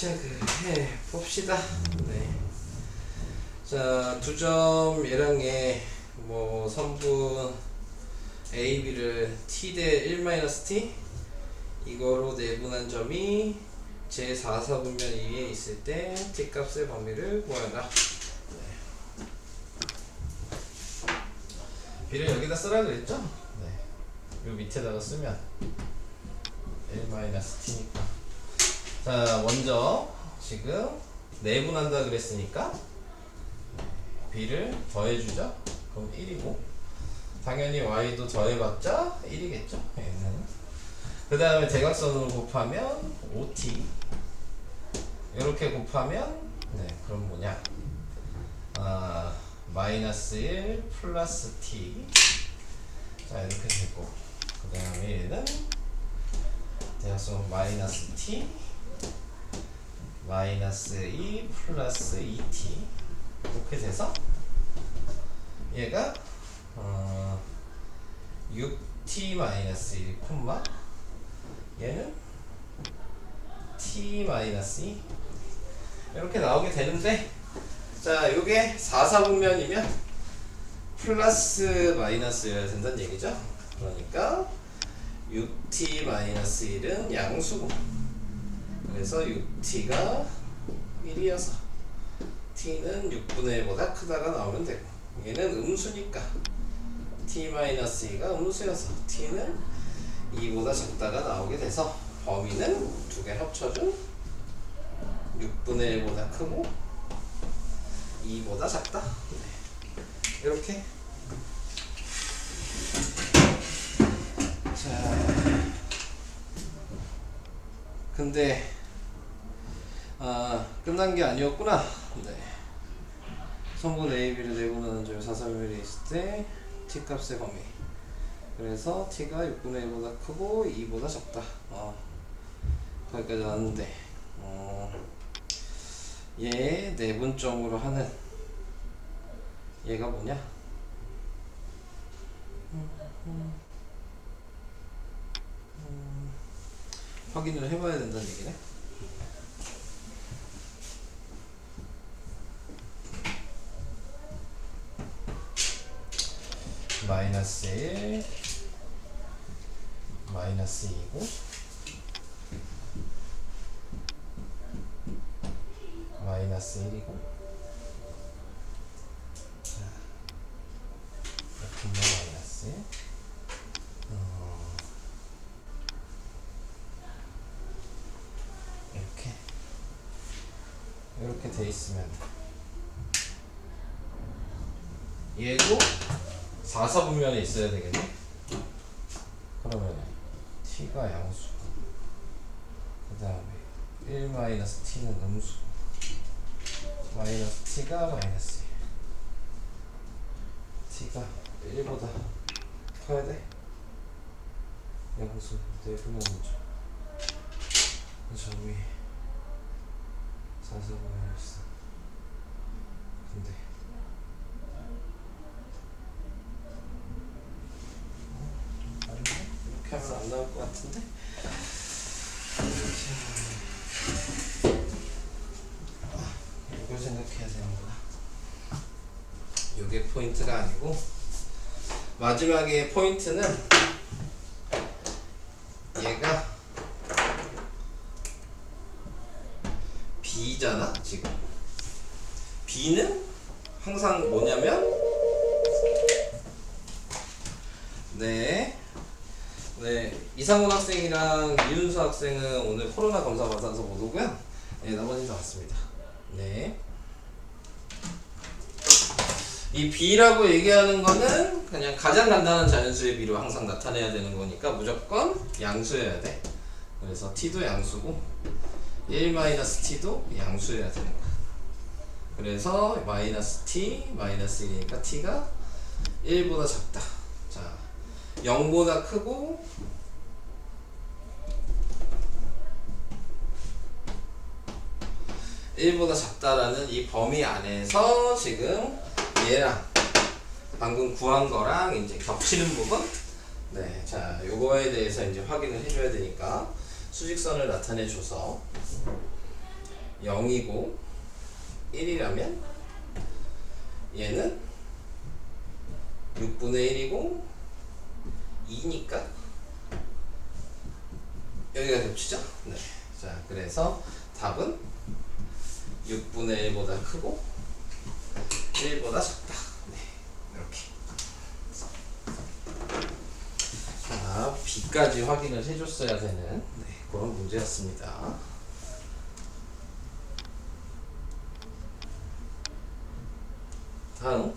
시작을 해 봅시다. 네. 자, 두 점 얘랑 얘, 뭐, 선분 A, B를 t 대 1-t 이거로 내분한 점이 제 4사분면 2에 있을 때 t 값의 범위를 구하라. 네. B를 여기다 쓰라 그랬죠? 네. 요 밑에다가 쓰면 1-t니까. 자, 먼저 지금 내분한다 그랬으니까 B를 더해주죠. 그럼 1이고 당연히 Y도 더해봤자 1이겠죠. 얘는. 그 다음에 대각선으로 곱하면 5t 이렇게 곱하면 네, 그럼 뭐냐, 마이너스 1 플러스 t. 자, 이렇게 되고 그 다음에 얘는 대각선 마이너스 t 마이너스 2 플러스 2t 이렇게 돼서 얘가 6t 마이너스 1 콤마 얘는 t 마이너스 2 이렇게 나오게 되는데, 자, 요게 4사분면이면 플러스 마이너스여야 된다는 얘기죠. 그러니까 6t 마이너스 1은 양수고, 그래서 6t가 1이어서 t는 6분의 1보다 크다가 나오면 되고, 얘는 음수니까 t-2가 음수여서 t는 2보다 작다가 나오게 돼서 범위는 두 개 합쳐준 6분의 1보다 크고 2보다 작다. 네. 이렇게. 자, 근데 끝난 게 아니었구나. 네. 선분 A, B를 내분하는 점이 4사분면에 있을 때 t 값의 범위. 그래서 t가 6분의 1보다 크고 2보다 작다. 거기까지 나왔는데, 얘 내분점으로 하는 얘가 뭐냐? 확인을 해봐야 된다는 얘기네. 마이너스 1 마이너스 2고 마이너스 1이고 분모 마이너스 1 이렇게 돼 있으면 얘도 4사분면에 있어야 되겠네. 그러면 t가 양수고 그 다음에 1-t는 음수, 마이너스 t가 마이너스 1, t가 1보다 커야 돼. 양수 내분하는 점이 4사분면에 있어. 근데 이렇게 하면 안 나올 것 같은데? 이걸 생각해야 되는구나. 이게 포인트가 아니고 마지막에 포인트는 얘가 B잖아. 지금 B는 항상 뭐냐면 네, 이상훈 학생이랑 이윤수 학생은 오늘 코로나 검사 받아서 못 오고요. 네, 나머지는 다 왔습니다. 네. 이 B라고 얘기하는 거는 그냥 가장 간단한 자연수의 B로 항상 나타내야 되는 거니까 무조건 양수여야 돼. 그래서 T도 양수고 1-t도 양수여야 되는 거야. 그래서 마이너스 t 마이너스 1이니까 t가 1보다 작다. 자, 0보다 크고 1보다 작다라는 이 범위 안에서 지금 얘랑 방금 구한 거랑 이제 겹치는 부분. 네, 자, 요거에 대해서 이제 확인을 해줘야 되니까 수직선을 나타내 줘서 0이고 1이라면 얘는 6분의 1이고 2니까 여기가 겹치죠? 네. 자, 그래서 답은 6분의 1보다 크고 1보다 작다. 네. 이렇게. 자, B까지 확인을 해줬어야 되는 그런 문제였습니다. 다음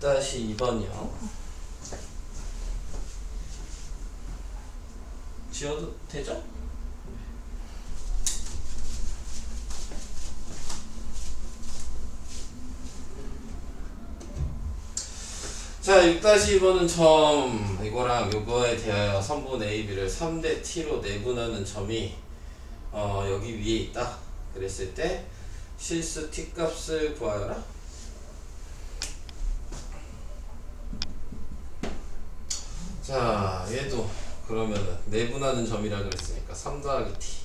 6-2번이요. 지워도 되죠? 자, 6-2번은 점 이거랑 요거에 대하여 선분 A, B를 3대 T로 내분하는 점이 여기 위에 있다 그랬을 때 실수 T 값을 구하여라. 자, 얘도 그러면은 내분하는 점이라 그랬으니까 3 더하기 T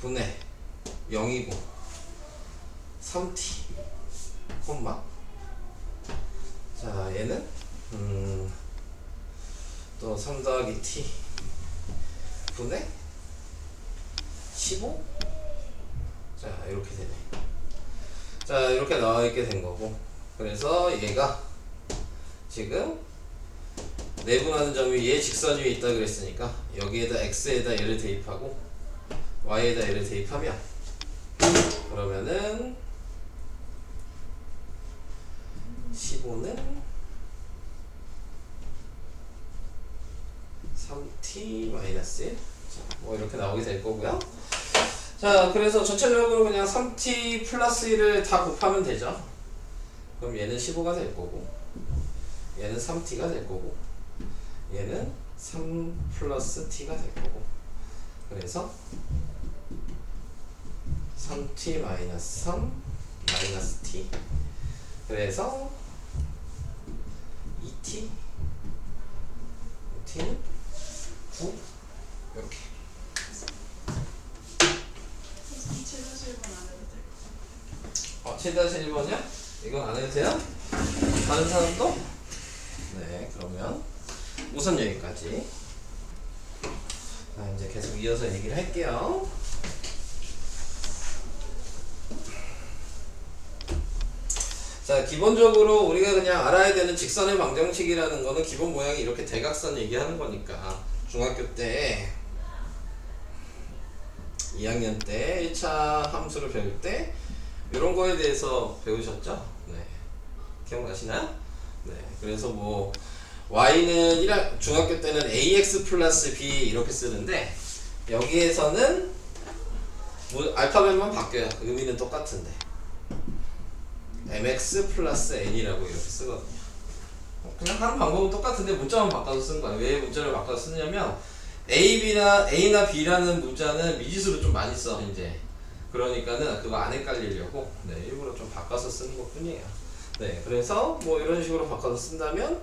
분의 0이고 3T 콤마. 자, 얘는 또 3 더하기 T 분의 15? 자, 이렇게 되네. 자, 이렇게 나와 있게 된 거고, 그래서 얘가 지금 내분하는 점이 얘 직선 위에 있다 그랬으니까 여기에다 x에다 얘를 대입하고 y에다 얘를 대입하면 그러면은 15는 3t-1. 자, 뭐 이렇게 나오게 될 거고요. 자, 그래서 전체적으로 그냥 3t 플러스 1을 다 곱하면 되죠. 그럼 얘는 15가 될 거고, 얘는 3t가 될 거고, 얘는 3 플러스 t가 될 거고, 그래서 3t 마이너스 3 마이너스 t, 그래서 2t, t는 9. 이렇게. 최대한 1번이야? 이건 안 해도 돼요? 다른 사람도? 네, 그러면 우선 여기까지. 자, 이제 계속 이어서 얘기를 할게요. 자, 기본적으로 우리가 그냥 알아야 되는 직선의 방정식이라는 거는 기본 모양이 이렇게 대각선 얘기하는 거니까 중학교 때 2학년 때 1차 함수를 배울 때 이런 거에 대해서 배우셨죠? 네. 기억나시나요? 네. 그래서 뭐 y는 중학교 때는 ax 플러스 b 이렇게 쓰는데 여기에서는 뭐 알파벳만 바뀌어요. 의미는 똑같은데 mx 플러스 n이라고 이렇게 쓰거든요. 그냥 하는 방법은 똑같은데 문자만 바꿔서 쓴 거예요. 왜 문자를 바꿔서 쓰냐면 A나 B라는 문자는 미지수로 좀 많이 써 이제. 그러니까는 그거 안 헷갈리려고 일부러 좀 바꿔서 쓰는 것 뿐이에요. 네, 그래서 뭐 이런 식으로 바꿔서 쓴다면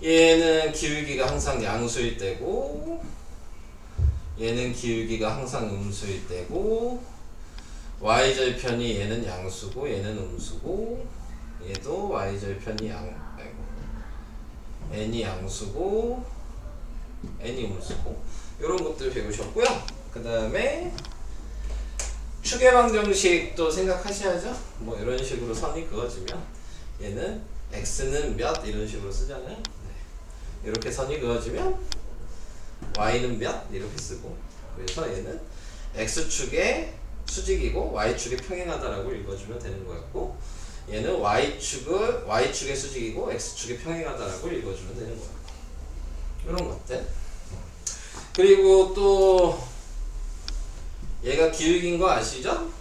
얘는 기울기가 항상 양수일 때고 얘는 기울기가 항상 음수일 때고 y절편이 얘는 양수고 얘는 음수고 얘도 y절편이 n이 양수고 n이 음수고 이런 것들 배우셨고요. 그 다음에 축의 방정식도 생각하셔야죠. 뭐 이런 식으로 선이 그어지면 얘는 x는 몇 이런 식으로 쓰잖아요. 네. 이렇게 선이 그어지면 y는 몇 이렇게 쓰고, 그래서 얘는 x축의 수직이고 y축의 평행하다라고 읽어주면 되는 거였고, 얘는 y축의 수직이고 x축의 평행하다라고 읽어주면 되는 거였고, 이런 것들. 그리고 또 얘가 기울기인 거 아시죠?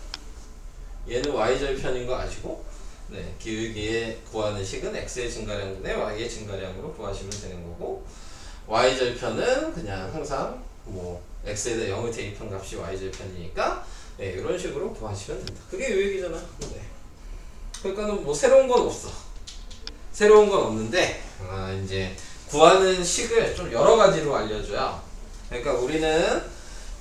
얘는 y절편인 거 아시고, 네, 기울기에 구하는 식은 x의 증가량분의 y의 증가량으로 구하시면 되는 거고, y절편은 그냥 항상 뭐 x에다 0을 대입한 값이 y절편이니까 네, 이런 식으로 구하시면 된다. 그게 요얘기잖아. 네. 그러니까는 뭐 새로운 건 없어. 새로운 건 없는데 이제 구하는 식을 좀 여러 가지로 알려줘야 그러니까 우리는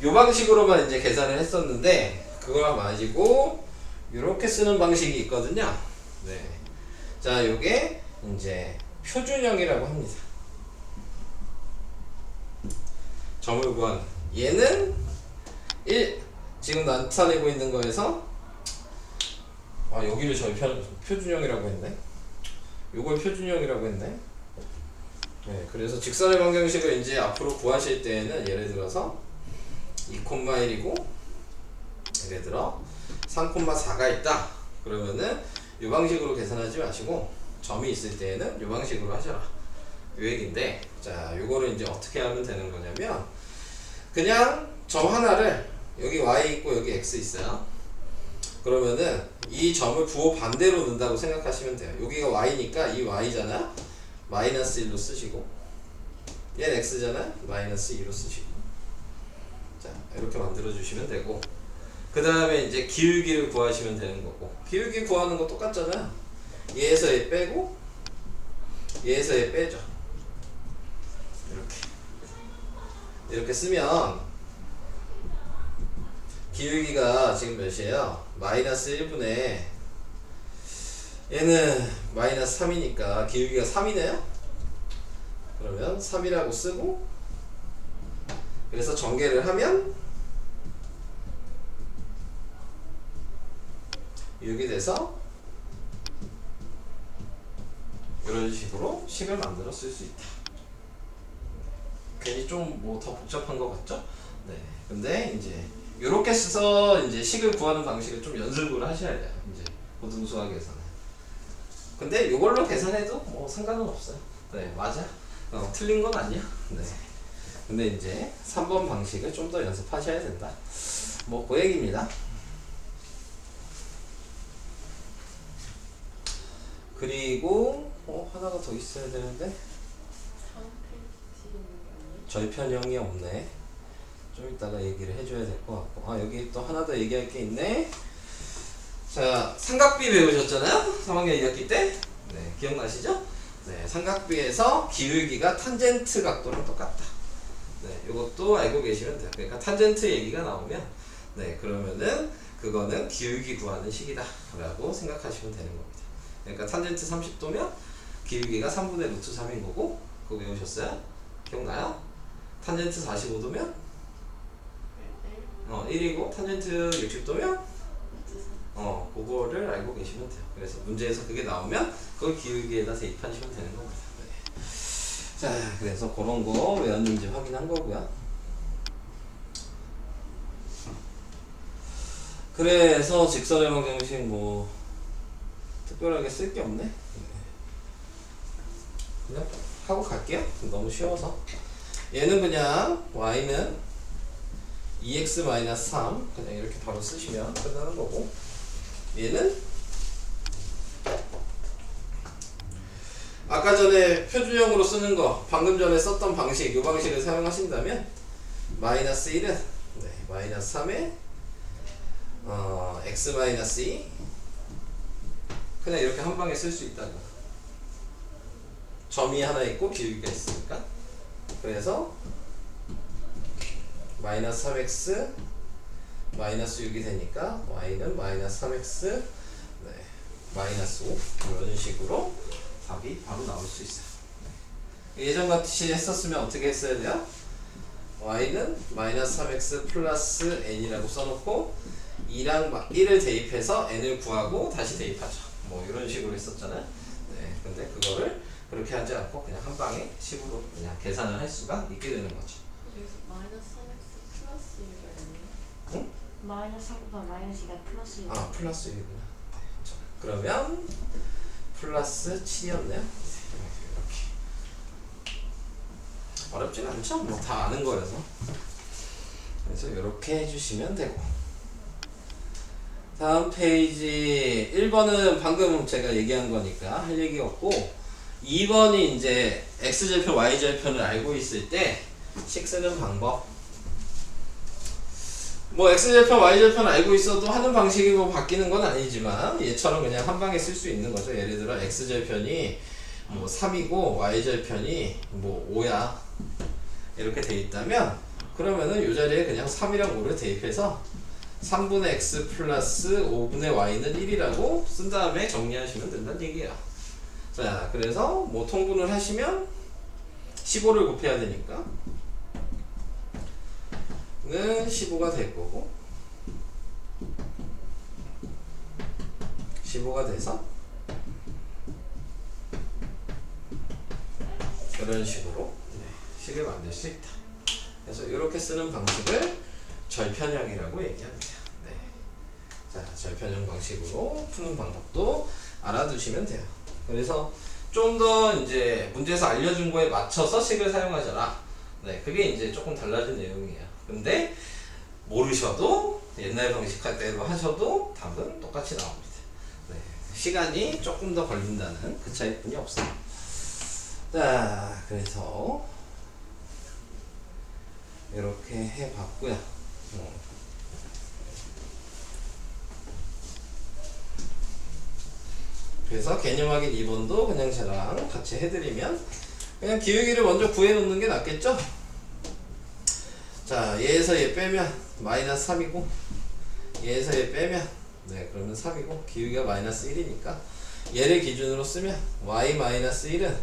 요 방식으로만 이제 계산을 했었는데 그걸 가지고 이렇게 쓰는 방식이 있거든요. 네. 자, 요게 이제 표준형이라고 합니다. 점을 구하는. 얘는 1 지금 나타내고 있는 거에서 여기를 저희 표준형이라고 했네. 요걸 표준형이라고 했네. 네, 그래서 직선의 방정식을 이제 앞으로 구하실 때에는 예를 들어서 2,1이고 예를 들어 3,4가 있다. 그러면은 이 방식으로 계산하지 마시고 점이 있을 때에는 이 방식으로 하셔라. 요 얘기인데, 자, 요거를 이제 어떻게 하면 되는 거냐면 그냥 점 하나를 여기 y 있고 여기 x 있어요. 그러면은 이 점을 부호 반대로 넣는다고 생각하시면 돼요. 여기가 y니까 이 y잖아. 마이너스 1로 쓰시고 얘는 x잖아. 마이너스 2로 쓰시고. 자, 이렇게 만들어 주시면 되고, 그 다음에 이제 기울기를 구하시면 되는 거고, 기울기 구하는 거 똑같잖아. 얘에서 얘 빼고 얘에서 얘 빼죠. 이렇게 쓰면 기울기가 지금 몇이에요? 마이너스 1분의 얘는 마이너스 3이니까 기울기가 3이네요? 그러면 3이라고 쓰고, 그래서 전개를 하면 이렇게 돼서 이런 식으로 식을 만들어 쓸 수 있다. 괜히 좀 뭐 더 복잡한 것 같죠? 네. 근데 이제 이렇게 써서 이제 식을 구하는 방식을 좀 연습을 하셔야 돼요. 이제 고등수학에서는. 근데 이걸로 계산해도 뭐 상관은 없어요. 네, 맞아. 틀린 건 아니야. 네. 근데 이제 3번 방식을 좀 더 연습하셔야 된다. 뭐 그 얘기입니다. 그리고 하나가 더 있어야 되는데 절편형이 없네. 좀 이따가 얘기를 해줘야 될 것 같고, 여기 또 하나 더 얘기할 게 있네. 자, 삼각비 배우셨잖아요? 3학년 2학기 때. 네, 기억나시죠? 네, 삼각비에서 기울기가 탄젠트 각도랑 똑같다. 네, 이것도 알고 계시면 돼요. 그러니까 탄젠트 얘기가 나오면, 네, 그러면은 그거는 기울기 구하는 식이다 라고 생각하시면 되는 겁니다. 그러니까 탄젠트 30도면 기울기가 3분의 루트 3인 거고, 그거 외우셨어요? 기억나요? 탄젠트 45도면 1이고 탄젠트 60도면 그거를 알고 계시면 돼요. 그래서 문제에서 그게 나오면 그걸 기울기에다 대입하시면 되는 겁니다. 네. 자, 그래서 그런 거 외웠는지 확인한 거고요. 그래서 직선의 방정식 뭐 특별하게 쓸 게 없네. 그냥 하고 갈게요. 너무 쉬워서. 얘는 그냥 y는 2x-3 그냥 이렇게 바로 쓰시면 끝나는 거고, 얘는 아까 전에 표준형으로 쓰는 거 방금 전에 썼던 방식, 이 방식을 사용하신다면 마이너스 1은 네, 마이너스 3에 x-2 그냥 이렇게 한 방에 쓸 수 있다고. 점이 하나 있고 기울기가 있으니까. 그래서 마이너스 3x 마이너스 6이 되니까 y는 마이너스 3x 네, 마이너스 5 이런 식으로 답이 바로 나올 수 있어요. 예전같이 했었으면 어떻게 했어야 돼요? y는 마이너스 3x 플러스 n이라고 써놓고 2랑 1을 대입해서 n을 구하고 다시 대입하죠. 뭐 이런 식으로 했었잖아요. 네, 근데 그거를 그렇게 하지 않고 그냥 한 방에 식으로 그냥 계산을 할 수가 있게 되는 거죠. 그래서 마이너스 3x 플러스 1이 아니에요? 응? 마이너스 3보다 마이너스 2가 플러스 6. 플러스 1이구나. 그러면 플러스 7이었네요. 이렇게. 어렵진 않죠? 뭐 다 아는 거라서. 그래서 이렇게 해주시면 되고. 다음 페이지 1번은 방금 제가 얘기한 거니까 할 얘기 없고, 2번이 이제 x절편, y절편을 알고 있을 때 식 쓰는 방법. 뭐 x절편, y절편 알고 있어도 하는 방식이 뭐 바뀌는 건 아니지만 얘처럼 그냥 한 방에 쓸 수 있는 거죠. 예를 들어 x절편이 뭐 3이고 y절편이 뭐 5야 이렇게 돼 있다면 그러면은 이 자리에 그냥 3이랑 5를 대입해서 3분의 x 플러스 5분의 y는 1이라고 쓴 다음에 정리하시면 된다는 얘기야. 자, 그래서 뭐 통분을 하시면 15를 곱해야 되니까 는 15가 될 거고 15가 돼서 이런 식으로 식을 만들 수 있다. 그래서 이렇게 쓰는 방식을 절편형이라고 얘기합니다. 네. 자, 절편형 방식으로 푸는 방법도 알아두시면 돼요. 그래서 좀 더 이제 문제에서 알려준 거에 맞춰서 식을 사용하잖아. 네, 그게 이제 조금 달라진 내용이에요. 근데 모르셔도 옛날 방식 할 대로 하셔도 답은 똑같이 나옵니다. 네, 시간이 조금 더 걸린다는 그 차이뿐이 없어요. 자, 그래서 이렇게 해봤고요. 그래서 개념 확인 2번도 그냥 저랑 같이 해드리면 그냥 기울기를 먼저 구해놓는 게 낫겠죠? 자, 얘에서 얘 빼면 마이너스 3이고 얘에서 얘 빼면 네, 그러면 3이고 기울기가 마이너스 1이니까 얘를 기준으로 쓰면 y 마이너스 1은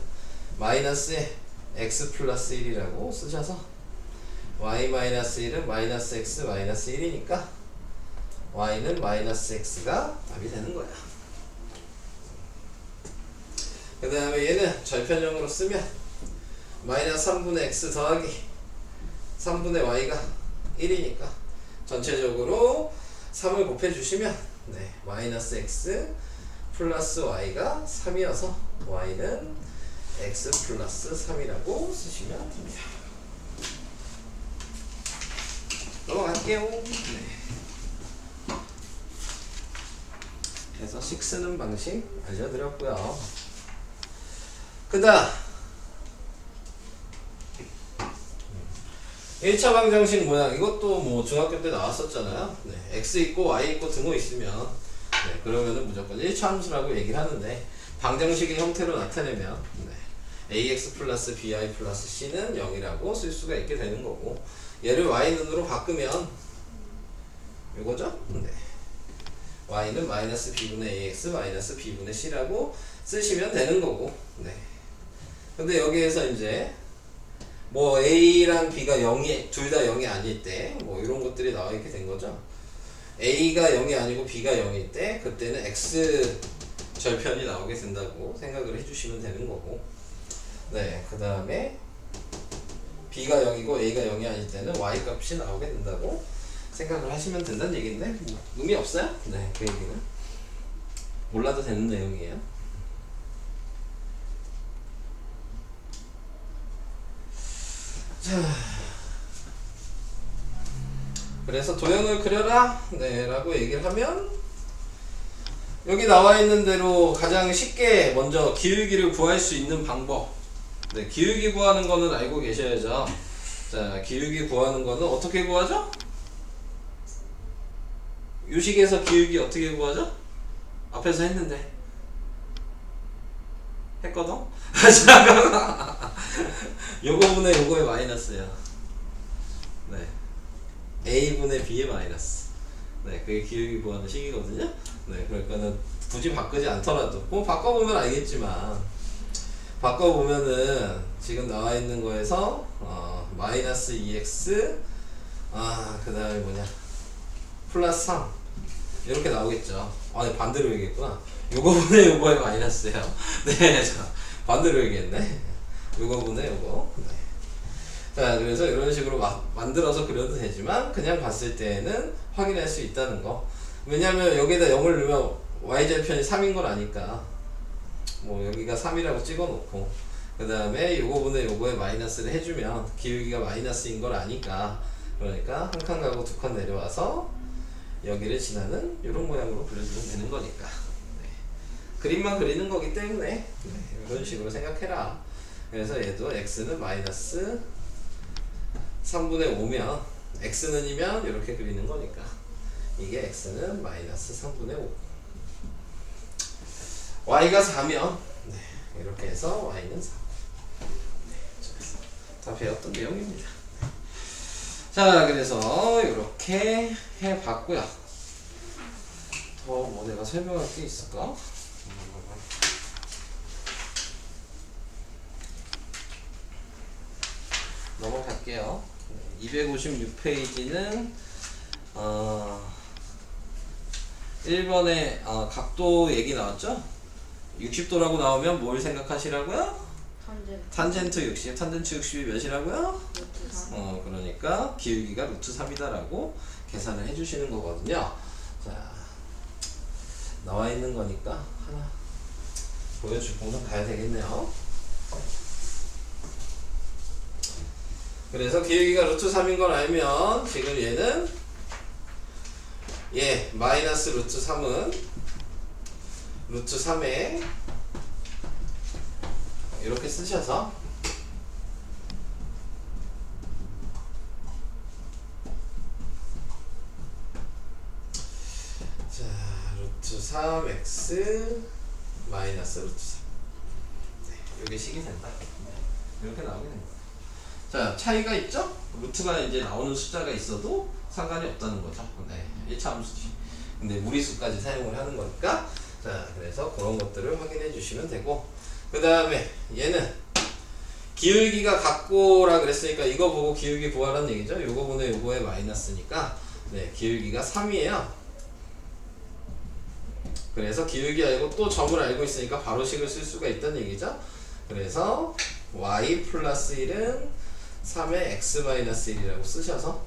마이너스에 x 플러스 1이라고 쓰셔서 y 마이너스 1은 마이너스 x 마이너스 1이니까 y는 마이너스 x가 답이 되는 거야. 그 다음에 얘는 절편형으로 쓰면 마이너스 3분의 x 더하기 3분의 y가 1이니까 전체적으로 3을 곱해주시면 네, 마이너스 x 플러스 y가 3이어서 y는 x 플러스 3이라고 쓰시면 됩니다. 넘어갈게요. 네. 그래서 식 쓰는 방식 알려드렸고요. 그 다음 1차 방정식 모양 이것도 뭐 중학교 때 나왔었잖아요. 네, x 있고 y 있고 등호 있으면 네, 그러면은 무조건 1차 함수라고 얘기를 하는데 방정식의 형태로 나타내면 네, ax 플러스 bi 플러스 c는 0이라고 쓸 수가 있게 되는 거고 얘를 y는으로 바꾸면 이거죠? 네. y는 마이너스 b분의 ax 마이너스 b분의 c라고 쓰시면 되는 거고 네. 근데 여기에서 이제 뭐 a랑 b가 0이 둘 다 0이 아닐 때 뭐 이런 것들이 나와 있게 된 거죠. a가 0이 아니고 b가 0일 때 그때는 x 절편이 나오게 된다고 생각을 해주시면 되는 거고 네, 그 다음에 b가 0이고 a가 0이 아닐 때는 y 값이 나오게 된다고 생각을 하시면 된다는 얘기인데 뭐 의미 없어요? 네, 그 얘기는 몰라도 되는 내용이에요. 자, 그래서 도형을 그려라 네, 라고 얘기를 하면 여기 나와 있는 대로 가장 쉽게 먼저 기울기를 구할 수 있는 방법 네, 기울기 구하는 거는 알고 계셔야죠. 자, 기울기 구하는 거는 어떻게 구하죠? 유식에서 기울기 어떻게 구하죠? 앞에서 했는데 했거든? 요거분의 요거의 마이너스야. 네, a분의 b의 마이너스. 네, 그게 기울기 구하는 식이거든요. 네, 그러니까는 굳이 바꾸지 않더라도 뭐 바꿔보면 알겠지만 바꿔보면은 지금 나와 있는 거에서 마이너스 2x 그 다음에 뭐냐 플러스 3 이렇게 나오겠죠. 아니 반대로 얘기했구나. 요거분의 요거의 마이너스예요. 네, 자 반대로 얘기했네. 요거분의 요거. 네. 자, 그래서 이런 식으로 만들어서 그려도 되지만 그냥 봤을 때는 확인할 수 있다는 거. 왜냐면 여기에다 0을 넣으면 y절편이 3인 걸 아니까 뭐 여기가 3이라고 찍어 놓고 그 다음에 요거분의 요거의 마이너스를 해주면 기울기가 마이너스인 걸 아니까 그러니까 한 칸 가고 두 칸 내려와서 여기를 지나는 이런 모양으로 그려주면 되는 거니까 네. 그림만 그리는 거기 때문에 네, 이런 식으로 생각해라. 그래서 얘도 x는 마이너스 3분의 5면 x는 이면 이렇게 그리는 거니까 이게 x는 마이너스 3분의 5 y가 4면 네, 이렇게 해서 y는 4 네, 다 배웠던 내용입니다. 자, 그래서 이렇게 해봤고요. 더 뭐 내가 설명할 게 있을까? 넘어갈게요. 256페이지는 1번에 각도 얘기 나왔죠? 60도라고 나오면 뭘 생각하시라고요? 탄젠트 60, 탄젠트 60이 몇이라고요? 루트 3. 그러니까 기울기가 루트 3이다라고 계산을 해주시는 거거든요. 자, 나와 있는 거니까 하나 보여주고 가야 되겠네요. 그래서 기울기가 루트 3인 걸 알면 지금 얘는 마이너스 루트 3은 루트 3에 이렇게 쓰셔서 자, 루트 3x 마이너스 루트 3 이게 식이 된다. 이렇게 나오게 됩니다. 자, 차이가 있죠? 루트가 이제 나오는 숫자가 있어도 상관이 없다는 거죠. 네, 1차 함수지. 근데 무리수까지 사용을 하는 거니까. 자, 그래서 그런 것들을 확인해 주시면 되고, 그 다음에 얘는 기울기가 같고라 그랬으니까 이거 보고 기울기 구하라는 얘기죠. 요거분의 요거의 마이너스니까 네, 기울기가 3이에요. 그래서 기울기 알고 또 점을 알고 있으니까 바로 식을 쓸 수가 있다는 얘기죠. 그래서 y 플러스 1은 3의 x 마이너스 1이라고 쓰셔서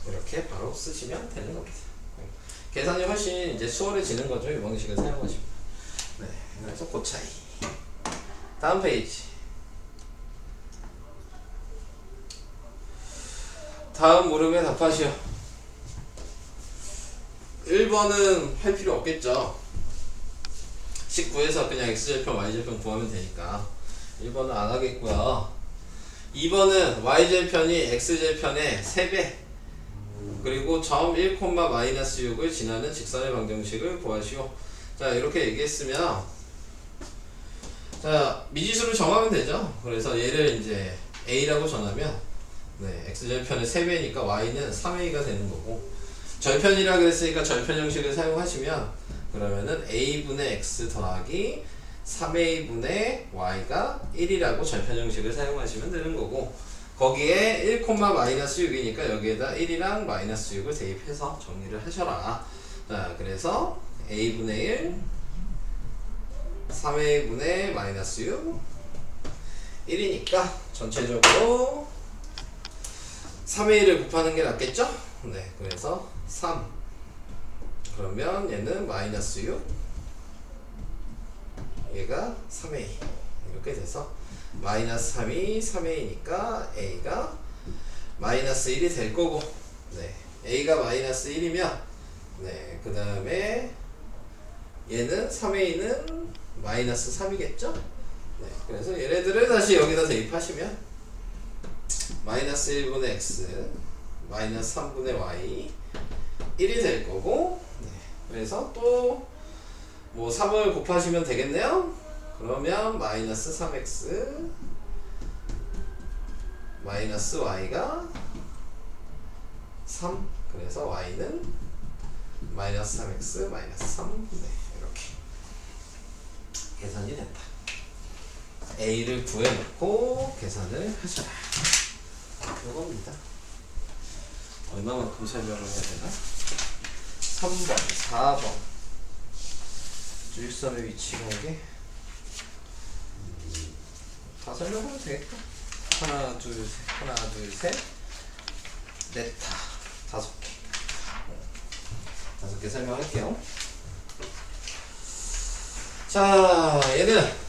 이렇게 바로 쓰시면 되는 겁니다. 계산이 훨씬 이제 수월해지는 거죠. 이 방식을 사용하시면. 네, 그래서 그 차이. 다음 페이지. 다음 물음에 답하시오. 1번은 할 필요 없겠죠. 19에서 그냥 x절편, y절편 구하면 되니까 1번은 안 하겠고요. 2번은 y절편이 x절편의 3배 그리고 점 1, 마이너스 6을 지나는 직선의 방정식을 구하시오. 자, 이렇게 얘기했으면 자, 미지수를 정하면 되죠. 그래서 얘를 이제 a라고 정하면 네, x절편의 3배니까 y는 3a가 되는 거고, 절편이라 그랬으니까 절편 형식을 사용하시면 그러면은 a분의 x 더하기 3a분의 y가 1이라고 절편 형식을 사용하시면 되는 거고, 거기에 1, 마이너스 6이니까 여기에다 1이랑 마이너스 6을 대입해서 정리를 하셔라. 자, 그래서 a분의 1 3a분의 마이너스 6 1이니까 전체적으로 3의 1을 곱하는 게 낫겠죠? 네, 그래서 3 그러면 얘는 마이너스 6 얘가 3a 이렇게 돼서 마이너스 3이 3a니까 a가 마이너스 1이 될 거고, 네, a가 마이너스 1이면 네, 그 다음에 얘는 3a는 마이너스 3이겠죠? 네, 그래서 얘네들을 다시 여기다 대입하시면 마이너스 1분의 x 마이너스 3분의 y 1이 될 거고, 네, 그래서 또 뭐 3을 곱하시면 되겠네요. 그러면 마이너스 3x 마이너스 y가 3 그래서 y는 마이너스 3x 마이너스 3 네, 이렇게 계산이 된다. a를 구해놓고 계산을 하셔라. 이겁니다. 얼마만큼 설명을 해야 되나? 3번, 4번 주익선의 위치가 이게 다 설명하면 되겠다. 하나, 둘, 셋, 하나, 둘, 셋, 넷, 다 5개. 5개 설명할게요. 자, 얘는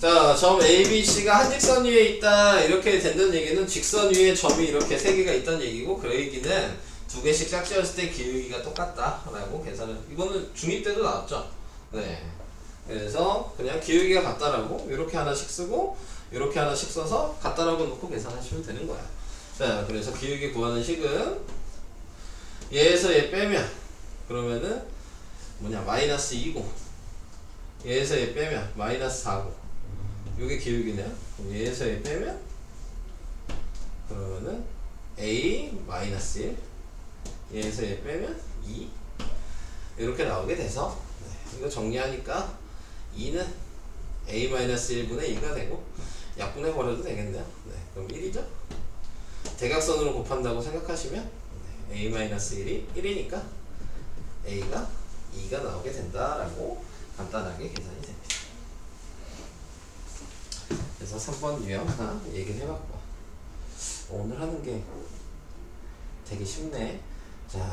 자, 점 A, B, C가 한 직선 위에 있다 이렇게 된다는 얘기는 직선 위에 점이 이렇게 3개가 있다는 얘기고, 그 얘기는 2개씩 짝지었을 때 기울기가 똑같다 라고 계산을, 이거는 중2 때도 나왔죠. 네, 그래서 그냥 기울기가 같다라고 이렇게 하나씩 쓰고 이렇게 하나씩 써서 같다라고 놓고 계산하시면 되는 거야. 자, 그래서 기울기 구하는 식은 얘에서 얘 빼면 그러면은 뭐냐 마이너스 2고 얘에서 얘 빼면 마이너스 4고 요게 기울기네요. 얘에서 얘 빼면 그러면은 a 마이너스 1 얘에서 얘 빼면 2 이렇게 나오게 돼서 네, 이거 정리하니까 2는 a 마이너스 1분의 2가 되고 약분해 버려도 되겠네요. 네, 그럼 1이죠. 대각선으로 곱한다고 생각하시면 네, a 마이너스 1이 1이니까 a가 2가 나오게 된다라고 간단하게 계산이 됩니다. 그래서 3번 유형 하나 얘기를 해봤고 오늘 하는 게 되게 쉽네. 자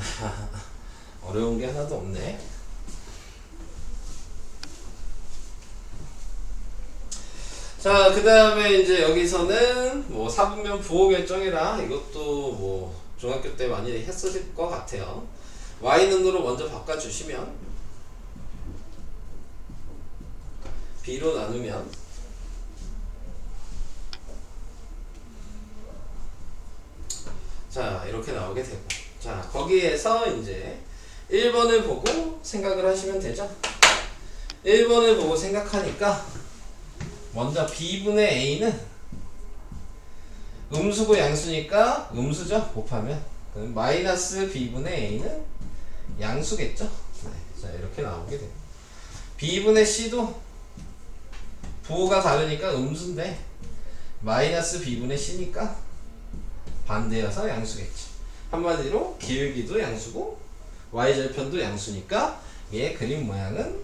어려운 게 하나도 없네. 자, 그 다음에 이제 여기서는 뭐 사분면 부호 결정이라 이것도 뭐 중학교 때 많이 했었을 것 같아요. y는으로 먼저 바꿔주시면 b로 나누면 자 이렇게 나오게 되고 자 거기에서 이제 1번을 보고 생각을 하시면 되죠. 1번을 보고 생각하니까 먼저 b분의 a는 음수고 양수니까 음수죠. 곱하면 그럼 마이너스 b분의 a는 양수겠죠. 네, 자 이렇게 나오게 돼요. b분의 c도 부호가 다르니까 음수인데 마이너스 b분의 c니까 반대여서 양수겠죠. 한마디로 기울기도 양수고 y절편도 양수니까 얘 그림 모양은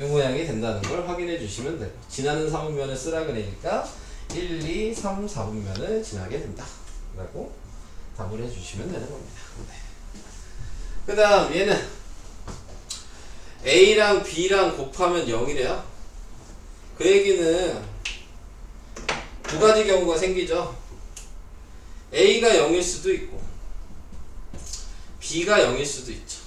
이 모양이 된다는 걸 확인해 주시면 되고 지나는 3분면을 쓰라 그러니까 1, 2, 3, 4분면을 지나게 된다 라고 답을 해 주시면 되는 겁니다. 네. 그 다음 얘는 A랑 B랑 곱하면 0이래요. 그 얘기는 두 가지 경우가 생기죠. A가 0일 수도 있고 B가 0일 수도 있죠.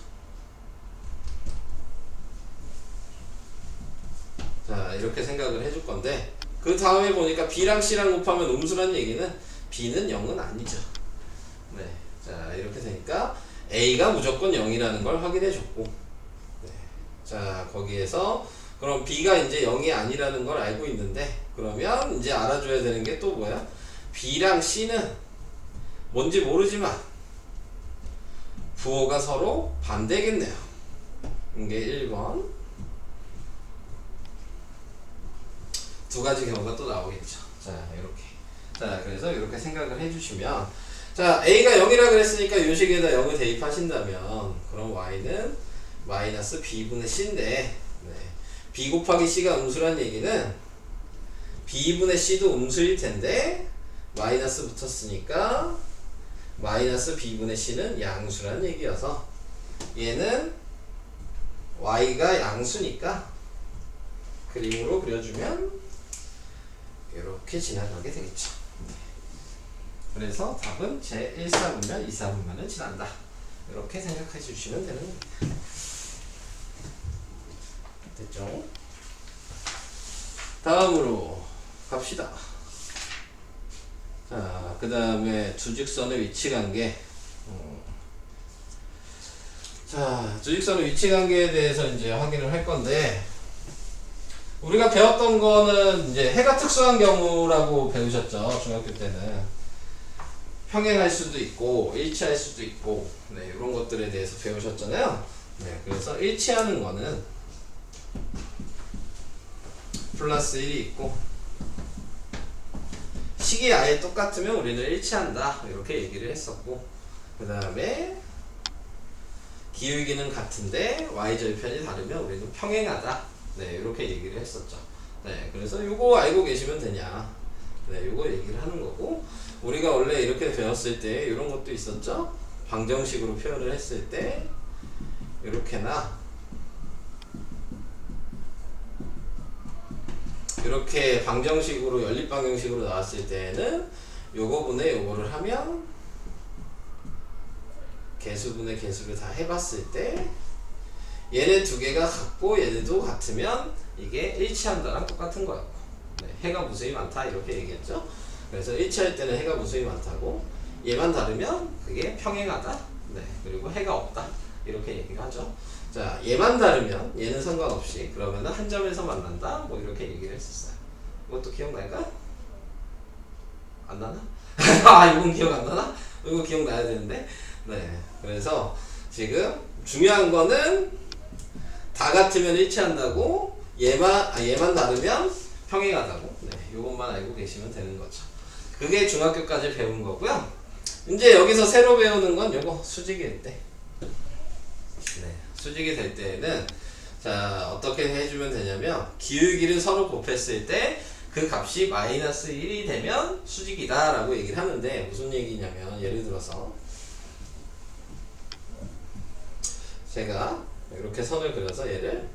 자 이렇게 생각을 해줄 건데 그 다음에 보니까 B랑 C랑 곱하면 음수란 얘기는 B는 0은 아니죠. 네, 자 이렇게 되니까 A가 무조건 0이라는 걸 확인해 줬고 네. 자 거기에서 그럼 B가 이제 0이 아니라는 걸 알고 있는데 그러면 이제 알아줘야 되는 게 또 뭐야? B랑 C는 뭔지 모르지만 부호가 서로 반대겠네요. 이게 1번 두 가지 경우가 또 나오겠죠. 자 이렇게 자 그래서 이렇게 생각을 해주시면 자 A가 0이라 그랬으니까 요 식에다 0을 대입하신다면 그럼 Y는 마이너스 B분의 C인데 네. B 곱하기 C가 음수란 얘기는 B분의 C도 음수일 텐데 마이너스 붙었으니까 마이너스 B분의 C는 양수란 얘기여서 얘는 Y가 양수니까 그림으로 그려주면 이렇게 지나가게 되겠죠. 그래서 답은 제 1사분면, 2사분면을 지난다. 이렇게 생각해 주시면 되는 겁니다. 됐죠? 다음으로 갑시다. 자, 그 다음에 두 직선의 위치 관계. 자, 두 직선의 위치 관계에 대해서 이제 확인을 할 건데, 우리가 배웠던 거는 이제 해가 특수한 경우라고 배우셨죠. 중학교 때는. 평행할 수도 있고, 일치할 수도 있고, 네, 이런 것들에 대해서 배우셨잖아요. 네, 그래서 일치하는 거는 플러스 1이 있고, 식이 아예 똑같으면 우리는 일치한다. 이렇게 얘기를 했었고, 그 다음에 기울기는 같은데 y절편이 다르면 우리는 평행하다. 네, 이렇게 얘기를 했었죠. 네, 그래서 요거 알고 계시면 되냐. 네, 요거 얘기를 하는 거고, 우리가 원래 이렇게 배웠을 때 이런 것도 있었죠. 방정식으로 표현을 했을 때 이렇게나 이렇게 방정식으로 연립방정식으로 나왔을 때는 요거분의 요거를 하면 개수분의 개수를 다 해봤을 때 얘네 두 개가 같고 얘네도 같으면 이게 일치한다랑 똑같은 거였고 네, 해가 무수히 많다 이렇게 얘기했죠. 그래서 일치할 때는 해가 무수히 많다고 얘만 다르면 그게 평행하다. 네, 그리고 해가 없다. 이렇게 얘기를 하죠. 자, 얘만 다르면 얘는 상관없이 그러면은 한 점에서 만난다. 뭐 이렇게 얘기를 했었어요. 이것도 기억날까? 안 나나? 아, 이건 기억 안 나나? 이거 기억나야 되는데. 네, 그래서 지금 중요한 거는 다 같으면 일치한다고, 얘만 다르면 평행하다고. 네, 요것만 알고 계시면 되는 거죠. 그게 중학교까지 배운 거고요. 이제 여기서 새로 배우는 건 요거 수직일 때. 네, 수직이 될 때에는 자, 어떻게 해주면 되냐면 기울기를 서로 곱했을 때 그 값이 마이너스 1이 되면 수직이다 라고 얘기를 하는데, 무슨 얘기냐면 예를 들어서 제가 이렇게 선을 그려서 얘를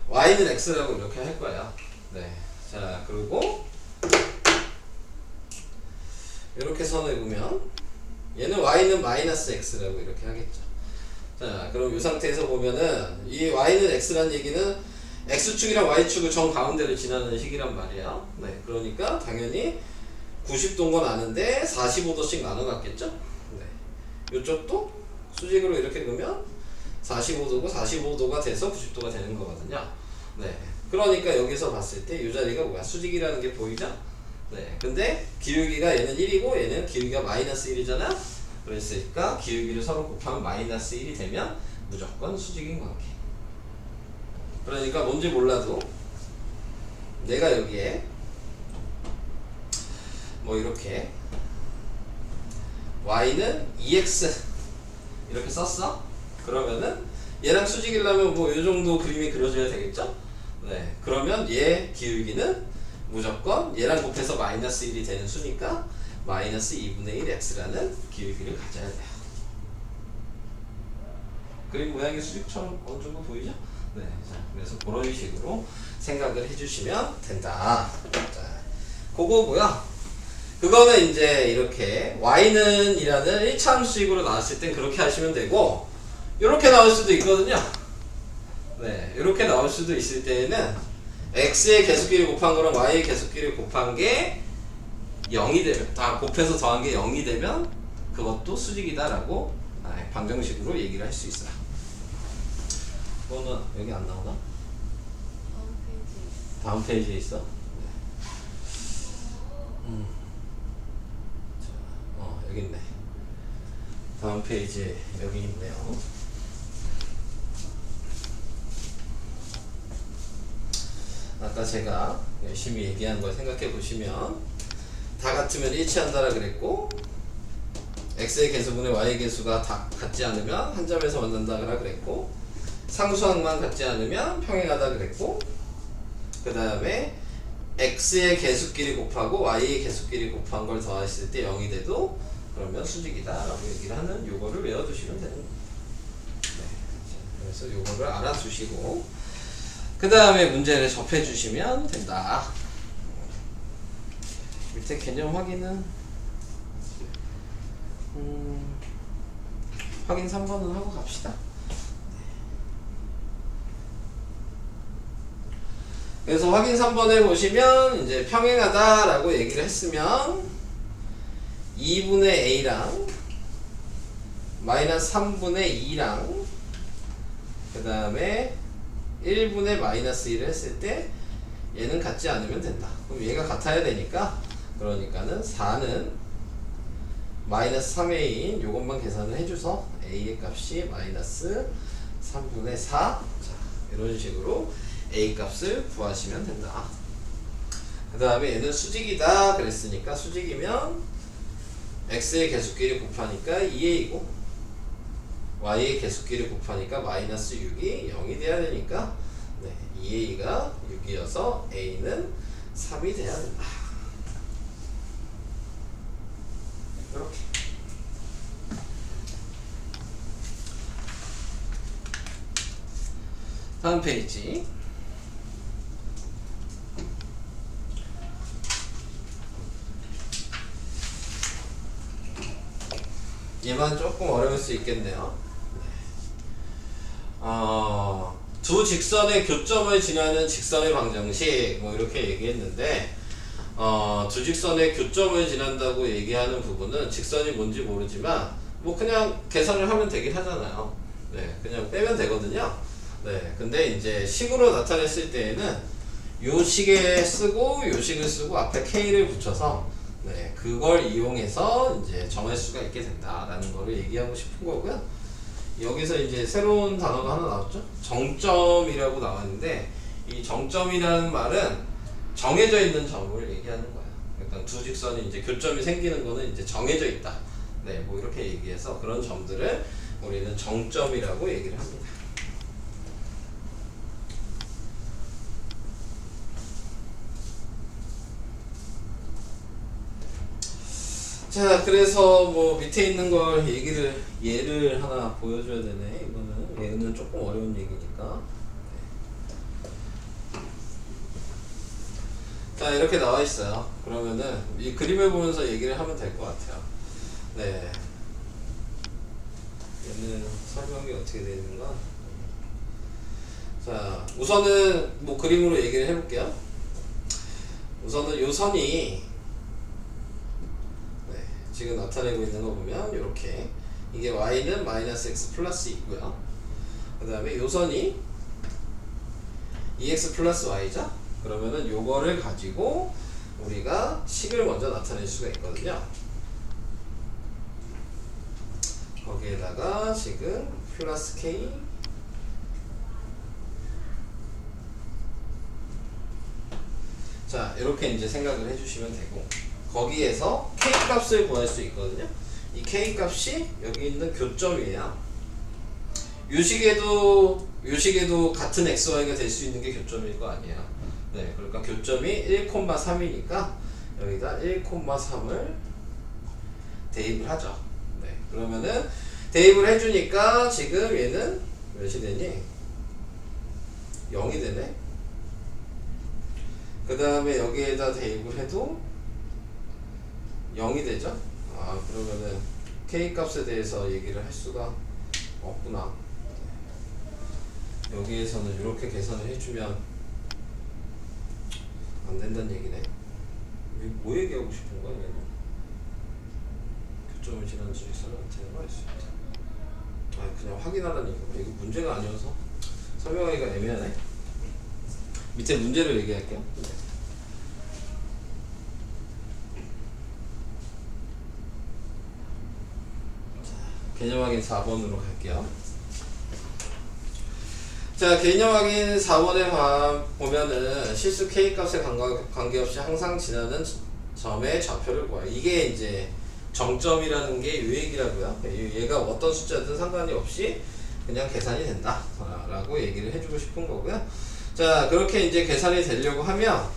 y는 x라고 이렇게 할 거예요. 네, 자, 그리고 이렇게 선을 그으면 얘는 y는 마이너스 x라고 이렇게 하겠죠. 자, 그럼 이 상태에서 보면은 이 y는 x라는 얘기는 x축이랑 y축의 정 가운데를 지나는 식이란 말이에요. 네, 그러니까 당연히 90도인 건 아는데 45도씩 나눠놨겠죠. 네, 이쪽도 수직으로 이렇게 그으면 45도고 45도가 돼서 90도가 되는 거거든요. 네, 그러니까 여기서 봤을 때 이 자리가 뭐야? 수직이라는 게 보이죠? 네, 근데 기울기가 얘는 1이고 얘는 기울기가 마이너스 1이잖아. 그랬으니까 기울기를 서로 곱하면 마이너스 1이 되면 무조건 수직인 관계. 그러니까 뭔지 몰라도 내가 여기에 뭐 이렇게 y는 2x 이렇게 썼어? 그러면은 얘랑 수직이려면 뭐 이 정도 그림이 그려져야 되겠죠? 네, 그러면 얘 기울기는 무조건 얘랑 곱해서 마이너스 1이 되는 수니까 마이너스 2분의 1 x라는 기울기를 가져야 돼요. 그림 모양이 수직처럼 어느 정도 보이죠? 네, 자, 그래서 그런 식으로 생각을 해주시면 된다. 자, 그거고요. 그거는 이제 이렇게 y는 이라는 1차 함수식으로 나왔을 땐 그렇게 하시면 되고, 이렇게 나올 수도 있거든요. 네, 이렇게 나올 수도 있을 때에는 x의 계수끼리 곱한 거랑 y의 계수끼리 곱한 게 0이 되면, 다 곱해서 더한 게 0이 되면 그것도 수직이다라고 방정식으로 얘기를 할 수 있어요. 그거는 여기 안 나오나? 다음 페이지. 다음 페이지에 있어? 자, 여기 있네. 다음 페이지에 여기 있네요. 아까 제가 열심히 얘기한 걸 생각해 보시면 다 같으면 일치한다라 그랬고, x의 계수분의 y의 계수가 다 같지 않으면 한 점에서 만난다라 그랬고, 상수항만 같지 않으면 평행하다 그랬고, 그 다음에 x의 계수끼리 곱하고 y의 계수끼리 곱한 걸 더했을 때 0이 돼도 그러면 수직이다 라고 얘기를 하는 요거를 외워두시면 되는 거예요. 네, 그래서 요거를 알아두시고 그 다음에 문제를 접해주시면 된다. 밑에 개념 확인은 확인 3번은 하고 갑시다. 그래서 확인 3번에 보시면 이제 평행하다라고 얘기를 했으면 2분의 a랑 마이너스 3분의 2랑 그 다음에 1분의 마이너스 1을 했을 때 얘는 같지 않으면 된다. 그럼 얘가 같아야 되니까, 그러니까는 4는 마이너스 3a인 요것만 계산을 해줘서 a의 값이 마이너스 3분의 4. 자, 이런 식으로 a 값을 구하시면 된다. 그 다음에 얘는 수직이다 그랬으니까 수직이면 x의 계수끼리 곱하니까 2a이고 y의 계수끼리 곱하니까 마이너스 6이 0이 돼야 되니까, 네, 2a가 6이어서 a는 3이 돼야 된다. 이렇게. 다음 페이지. 얘만 조금 어려울 수 있겠네요. 두 직선의 교점을 지나는 직선의 방정식 뭐 이렇게 얘기했는데, 두 직선의 교점을 지난다고 얘기하는 부분은 직선이 뭔지 모르지만 뭐 그냥 계산을 하면 되긴 하잖아요. 네, 그냥 빼면 되거든요. 네, 근데 이제 식으로 나타냈을 때에는 요 식에 쓰고 요 식을 쓰고 앞에 K를 붙여서 네, 그걸 이용해서 이제 정할 수가 있게 된다라는 거를 얘기하고 싶은 거고요. 여기서 이제 새로운 단어가 하나 나왔죠? 정점이라고 나왔는데 이 정점이라는 말은 정해져 있는 점을 얘기하는 거예요. 그러니까 두 직선이 이제 교점이 생기는 거는 이제 정해져 있다. 네, 뭐 이렇게 얘기해서 그런 점들을 우리는 정점이라고 얘기를 합니다. 자, 그래서 뭐 밑에 있는 걸 예를 하나 보여줘야 되네. 이거는 얘는 조금 어려운 얘기니까. 자, 이렇게 나와 있어요. 그러면은 이 그림을 보면서 얘기를 하면 될 것 같아요. 네. 얘는 설명이 어떻게 되어 있는가? 자, 우선은 뭐 그림으로 얘기를 해볼게요. 우선은 요 선이 지금 나타내고 있는 거 보면 이렇게 이게 y는 마이너스 x 플러스 있고요. 그 다음에 요 선이 2x 플러스 y죠. 그러면은 요거를 가지고 우리가 식을 먼저 나타낼 수가 있거든요. 거기에다가 지금 플러스 k 자, 이렇게 이제 생각을 해주시면 되고 거기에서 k 값을 구할 수 있거든요. 이 k 값이 여기 있는 교점이에요. 요식에도 같은 xy가 될 수 있는 게 교점일 거 아니에요. 네, 그러니까 교점이 1,3이니까 여기다 1,3을 대입을 하죠. 네, 그러면은 대입을 해주니까 지금 얘는 몇이 되니? 0이 되네. 그 다음에 여기에다 대입을 해도 0이 되죠? 아, 그러면은 k 값에 대해서 얘기를 할 수가 없구나. 여기에서는 이렇게 계산을 해주면 안 된다는 얘기네. 뭐 얘기하고 싶은 거야, 얘는? 교점을 지난 직선을 어떻게 할 수 있다. 아, 그냥 확인하라는 얘기고. 이거 문제가 아니어서 설명하기가 애매하네. 밑에 문제를 얘기할게요. 개념 확인 4번으로 갈게요. 자, 개념 확인 4번에 보면은 실수 k 값에 관계없이 항상 지나는 점의 좌표를 구해요. 이게 이제 정점이라는 게 이 얘기라고요. 얘가 어떤 숫자든 상관이 없이 그냥 계산이 된다 라고 얘기를 해주고 싶은 거고요. 자, 그렇게 이제 계산이 되려고 하면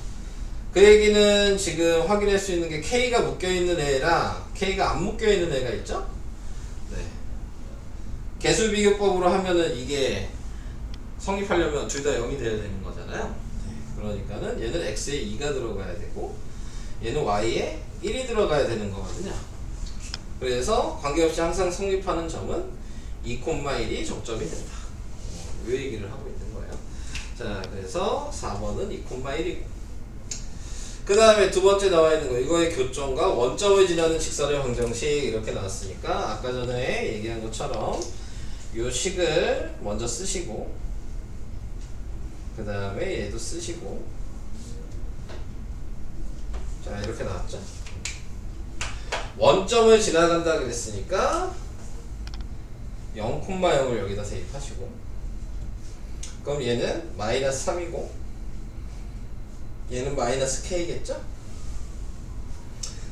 그 얘기는 지금 확인할 수 있는 게 k가 묶여있는 애랑 k가 안 묶여있는 애가 있죠. 네. 개수비교법으로 하면은 이게 성립하려면 둘 다 0이 돼야 되는 거잖아요. 네. 그러니까는 얘는 x에 2가 들어가야 되고 얘는 y에 1이 들어가야 되는 거거든요. 그래서 관계없이 항상 성립하는 점은 2,1이 정점이 된다. 이 얘기를 하고 있는 거예요. 자, 그래서 4번은 2,1이고 그 다음에 두 번째 나와 있는 거 이거의 교점과 원점을 지나는 직선의 방정식 이렇게 나왔으니까 아까 전에 얘기한 것처럼 요 식을 먼저 쓰시고 그 다음에 얘도 쓰시고 자, 이렇게 나왔죠. 원점을 지나간다 그랬으니까 0,0을 여기다 대입하시고 그럼 얘는 마이너스 3이고 얘는 마이너스 k겠죠?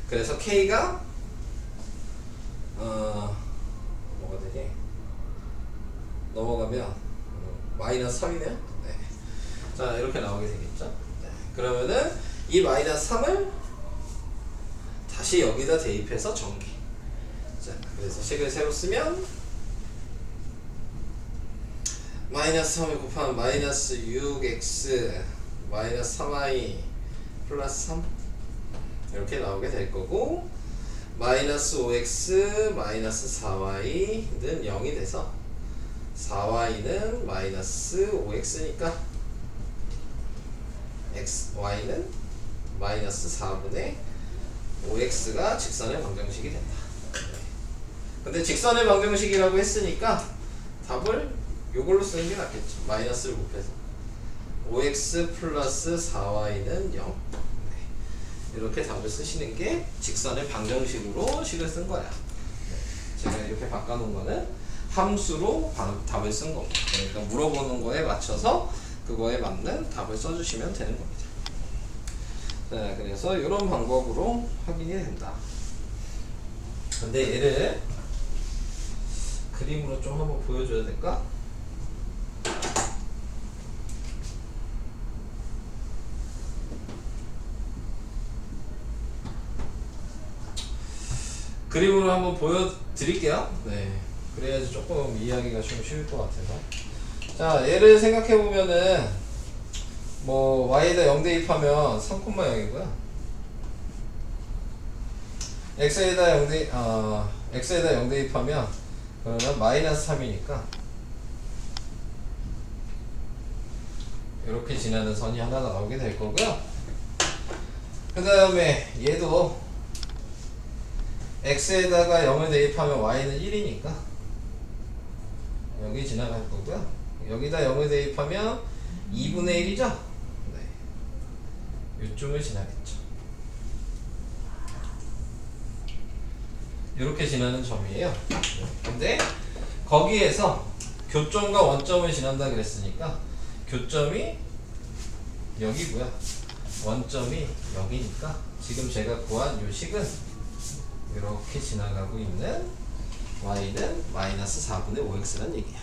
그래서 k가 뭐가 되지? 넘어가면 마이너스 3이네요. 네. 자, 이렇게 나오게 되겠죠? 네. 그러면은 이 마이너스 3을 다시 여기다 대입해서 전개. 자, 그래서 식을 새로 쓰면 마이너스 3을 곱하면 마이너스 6x 마이너스 3y 플러스 3 이렇게 나오게 될 거고 마이너스 5x 마이너스 4y는 0이 돼서 4y는 마이너스 5x니까 y는 마이너스 4분의 5x가 직선의 방정식이 된다. 근데 직선의 방정식이라고 했으니까 답을 요걸로 쓰는 게 낫겠죠. 마이너스를 곱해서 5x 플러스 4y는 0. 이렇게 답을 쓰시는 게 직선의 방정식으로 식을 쓴 거야. 제가 이렇게 바꿔놓은 거는 함수로 답을 쓴 겁니다. 그러니까 물어보는 거에 맞춰서 그거에 맞는 답을 써주시면 되는 겁니다. 자, 그래서 이런 방법으로 확인이 된다. 근데 얘를 그림으로 좀 한번 보여줘야 될까? 그림으로 한번 보여드릴게요. 네, 그래야지 조금 이해하기가 좀 쉬울 것 같아서. 자, 얘를 생각해보면은 뭐 y에다 0 대입하면 3,0이고요 x에다 0 대입하면 그러면 마이너스 3이니까 이렇게 지나는 선이 하나 나오게 될 거고요. 그 다음에 얘도 x에다가 0을 대입하면 y는 1이니까 여기 지나갈 거고요. 여기다 0을 대입하면 2분의 1이죠? 네. 요쯤을 지나겠죠. 이렇게 지나는 점이에요. 근데 거기에서 교점과 원점을 지난다 그랬으니까 교점이 여기고요. 원점이 여기니까 지금 제가 구한 요 식은 이렇게 지나가고 있는 y는 마이너스 4분의 5x라는 얘기야.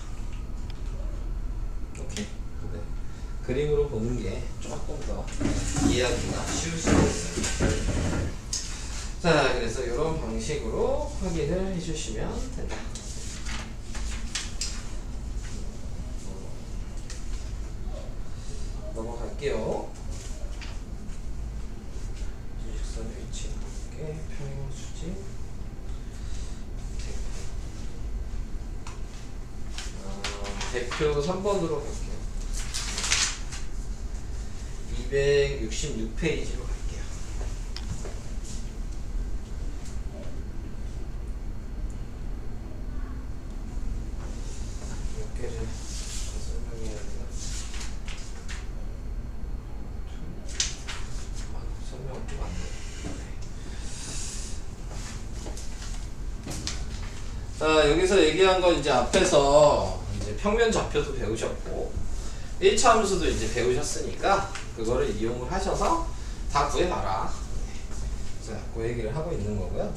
오케이? 네. 그림으로 보는 게 조금 더 이해하기가 쉬울 수 있어요. 자, 그래서 이런 방식으로 확인을 해주시면 된다. 넘어갈게요. 직선의 위치 볼게. 평행수직 대표 3번으로 갈게요. 266페이지로 갈게요. 몇 개를 설명해야 되나? 설명은 좀 안 돼. 자, 여기서 얘기한 건 이제 앞에서 이제 평면 좌표도 배우셨고 1차 함수도 이제 배우셨으니까 그거를 이용을 하셔서 다 구해봐라. 자, 그 얘기를 하고 있는 거고요.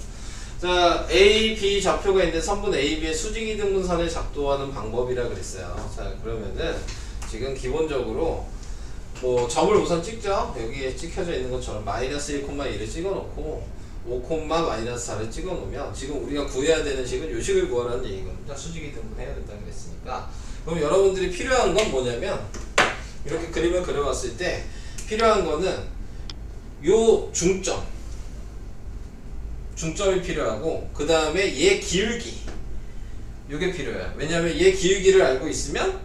자, A, B 좌표가 있는데 선분 A, B의 수직 이등분선을 작도하는 방법이라 그랬어요. 자, 그러면은 지금 기본적으로 뭐 점을 우선 찍죠. 여기에 찍혀져 있는 것처럼 마이너스 1,1을 찍어놓고 5, 마이너스 4를 찍어놓으면 지금 우리가 구해야 되는 식은 요 식을 구하라는 얘기거든요. 수직이 등분해야 된다고 그랬으니까. 그럼 여러분들이 필요한 건 뭐냐면 이렇게 그림을 그려봤을 때 필요한 거는 요 중점이 필요하고 그 다음에 얘 기울기 요게 필요해요. 왜냐하면 얘 기울기를 알고 있으면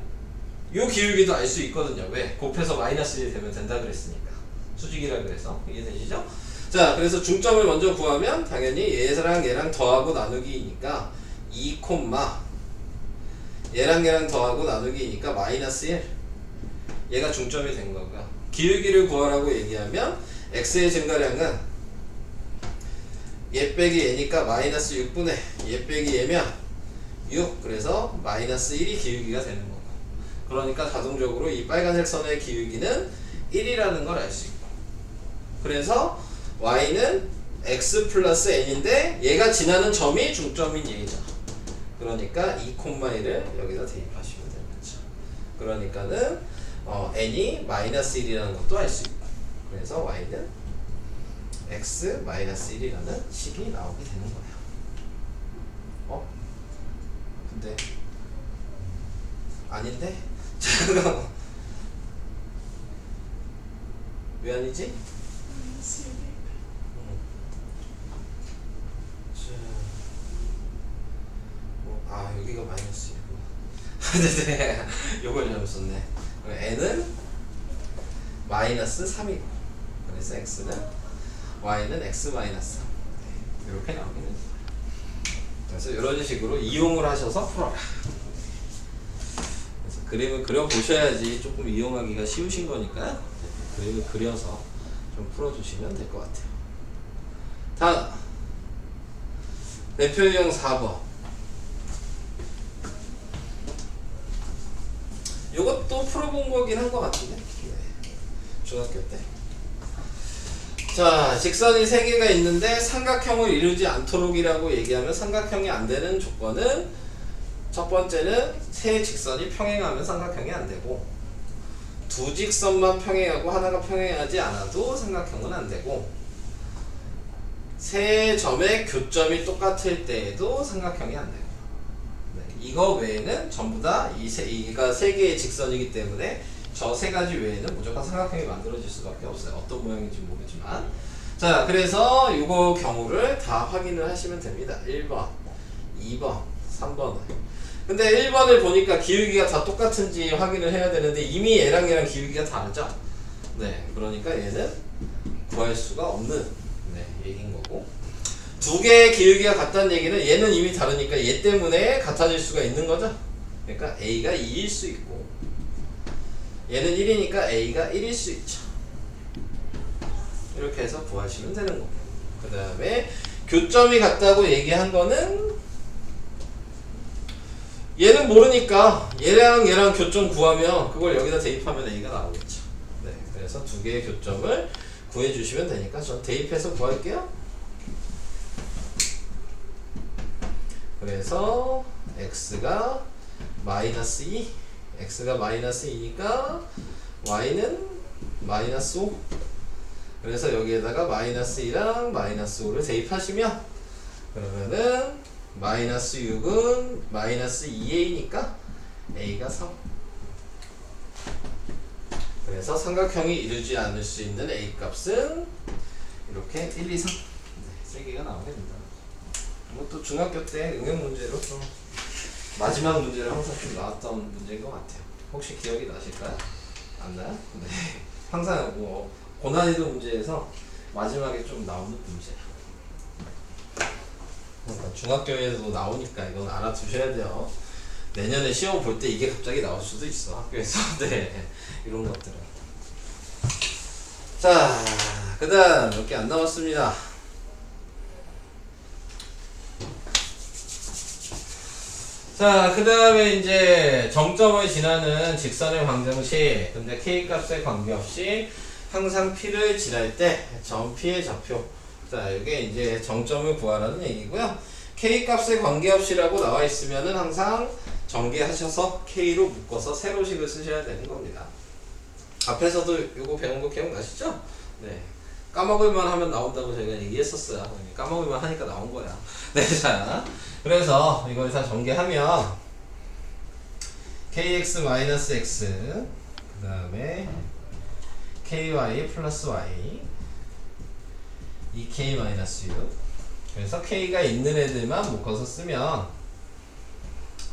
요 기울기도 알 수 있거든요. 왜? 곱해서 마이너스 1 되면 된다 그랬으니까. 수직이라 그래서 이해되시죠? 자, 그래서 중점을 먼저 구하면 당연히 얘랑 더하고 나누기니까 2, 얘랑 더하고 나누기니까 마이너스 1. 얘가 중점이 된 거고요. 기울기를 구하라고 얘기하면 x의 증가량은 얘 빼기 얘니까 마이너스 6분의 얘 빼기 얘면 6. 그래서 마이너스 1이 기울기가 되는 거고. 그러니까 자동적으로 이 빨간색 선의 기울기는 1이라는 걸 알 수 있고. 그래서 y는 x 플러스 n인데 얘가 지나는 점이 중점인 얘기죠. 그러니까 2,1을 여기다 대입하시면 되는 거죠. 그러니까는 n이 마이너스 1이라는 것도 알 수 있고. 그래서 y는 x 마이너스 1이라는 식이 나오게 되는 거예요. 근데 아닌데? 잠깐만. 왜 아니지? 여기가 마이너스 1이구나. 네네. 요걸 잘못 썼네. n은 마이너스 3이고 그래서 x는 y는 x 마이너스 3 이렇게 나오게 됩니다. 그래서 이런 식으로 이용을 하셔서 풀어라. 그래서 그림을 그려 보셔야지 조금 이용하기가 쉬우신 거니까 그림을 그려서 좀 풀어주시면 될 것 같아요. 다음 대표 유형 4번. 요것도 풀어본 거긴 한 것 같은데. 네. 중학교 때. 자, 직선이 3개가 있는데 삼각형을 이루지 않도록이라고 얘기하면 삼각형이 안 되는 조건은 첫 번째는 세 직선이 평행하면 삼각형이 안 되고 두 직선만 평행하고 하나가 평행하지 않아도 삼각형은 안 되고 세 점의 교점이 똑같을 때에도 삼각형이 안 되고 네, 이거 외에는 전부 다 이가 세 개의 직선이기 때문에 저 세 가지 외에는 무조건 삼각형이 만들어질 수밖에 없어요. 어떤 모양인지 모르지만. 자, 그래서 이거 경우를 다 확인을 하시면 됩니다. 1번, 2번, 3번. 근데 1번을 보니까 기울기가 다 똑같은지 확인을 해야 되는데 이미 얘랑 기울기가 다르죠? 네, 그러니까 얘는 구할 수가 없는 얘기인 거고. 두 개의 기울기가 같다는 얘기는 얘는 이미 다르니까 얘 때문에 같아질 수가 있는 거죠? 그러니까 A가 2일 수 있고 얘는 1이니까 A가 1일 수 있죠. 이렇게 해서 구하시면 되는 거고. 그 다음에 교점이 같다고 얘기한 거는 얘는 모르니까 얘랑 교점 구하면 그걸 여기다 대입하면 A가 나오겠죠. 네, 그래서 두 개의 교점을 구해주시면 되니까 전 대입해서 구할게요. 그래서 x가 마이너스 2 x가 마이너스 2니까 y는 마이너스 5 그래서 여기에다가 마이너스 2랑 마이너스 5를 대입하시면 그러면은 마이너스 6은 마이너스 2a니까 a가 3 그래서 삼각형이 이루지 않을 수 있는 a 값은 이렇게 1, 2, 3 세 개가 나오게 된다. 뭐 또 중학교 때 응용 문제로 좀 마지막 문제를 항상 좀 나왔던 문제인 것 같아요. 혹시 기억이 나실까요? 안 나요? 네. 항상 뭐 고난이도 문제에서 마지막에 좀 나오는 문제야. 그러니까 중학교에도 나오니까 이건 알아두셔야 돼요. 내년에 시험 볼 때 이게 갑자기 나올 수도 있어 학교에서. 네, 이런 것들은. 자, 그 다음 몇 개 안 남았습니다. 자, 그 다음에 이제 정점을 지나는 직선의 방정식. 근데 k 값에 관계없이 항상 p를 지날 때 점 p의 좌표. 자, 이게 이제 정점을 구하라는 얘기고요. k 값에 관계없이라고 나와 있으면은 항상 전개하셔서 k로 묶어서 세로식을 쓰셔야 되는 겁니다. 앞에서도 이거 배운 거 기억나시죠? 네. 까먹을만 하면 나온다고 제가 얘기했었어요. 까먹을만 하니까 나온 거야. 네, 자. 그래서 이걸 다 전개하면 kx-x 그 다음에 ky 플러스 y 2k-6 그래서 k가 있는 애들만 묶어서 쓰면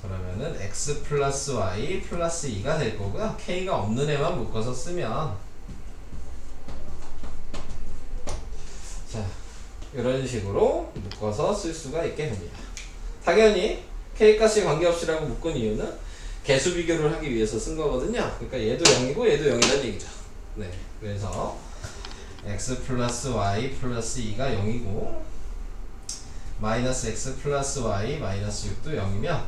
그러면은 x 플러스 y 플러스 2가 될 거고요. k가 없는 애만 묶어서 쓰면 자, 이런 식으로 묶어서 쓸 수가 있게 됩니다. 당연히 k값이 관계없이라고 묶은 이유는 개수 비교를 하기 위해서 쓴 거거든요. 그러니까 얘도 0이고 얘도 0이라는 얘기죠. 네, 그래서 x 플러스 y 플러스 2가 0이고 마이너스 x 플러스 y 마이너스 6도 0이면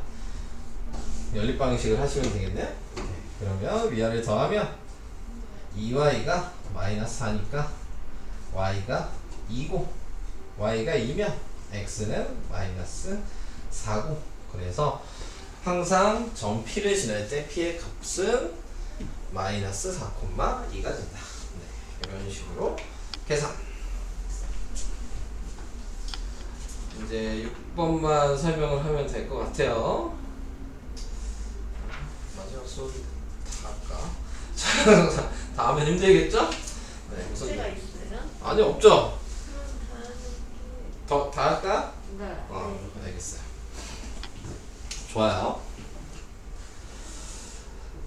연립 방식을 하시면 되겠네요. 네, 그러면 위아래 더하면 2y가 마이너스 4니까 y가 2고 y가 2면 x는 마이너스 4고 그래서 항상 점 p를 지날 때 p의 값은 마이너스 4,2가 된다. 네, 이런 식으로 계산. 이제 6번만 설명을 하면 될 것 같아요. 마지막 수업 다 할까? 다 하면 힘들겠죠? 네, 우선 문제가 있어요? 아니 없죠? 그럼 다 할까? 네. 알겠어요. 좋아요.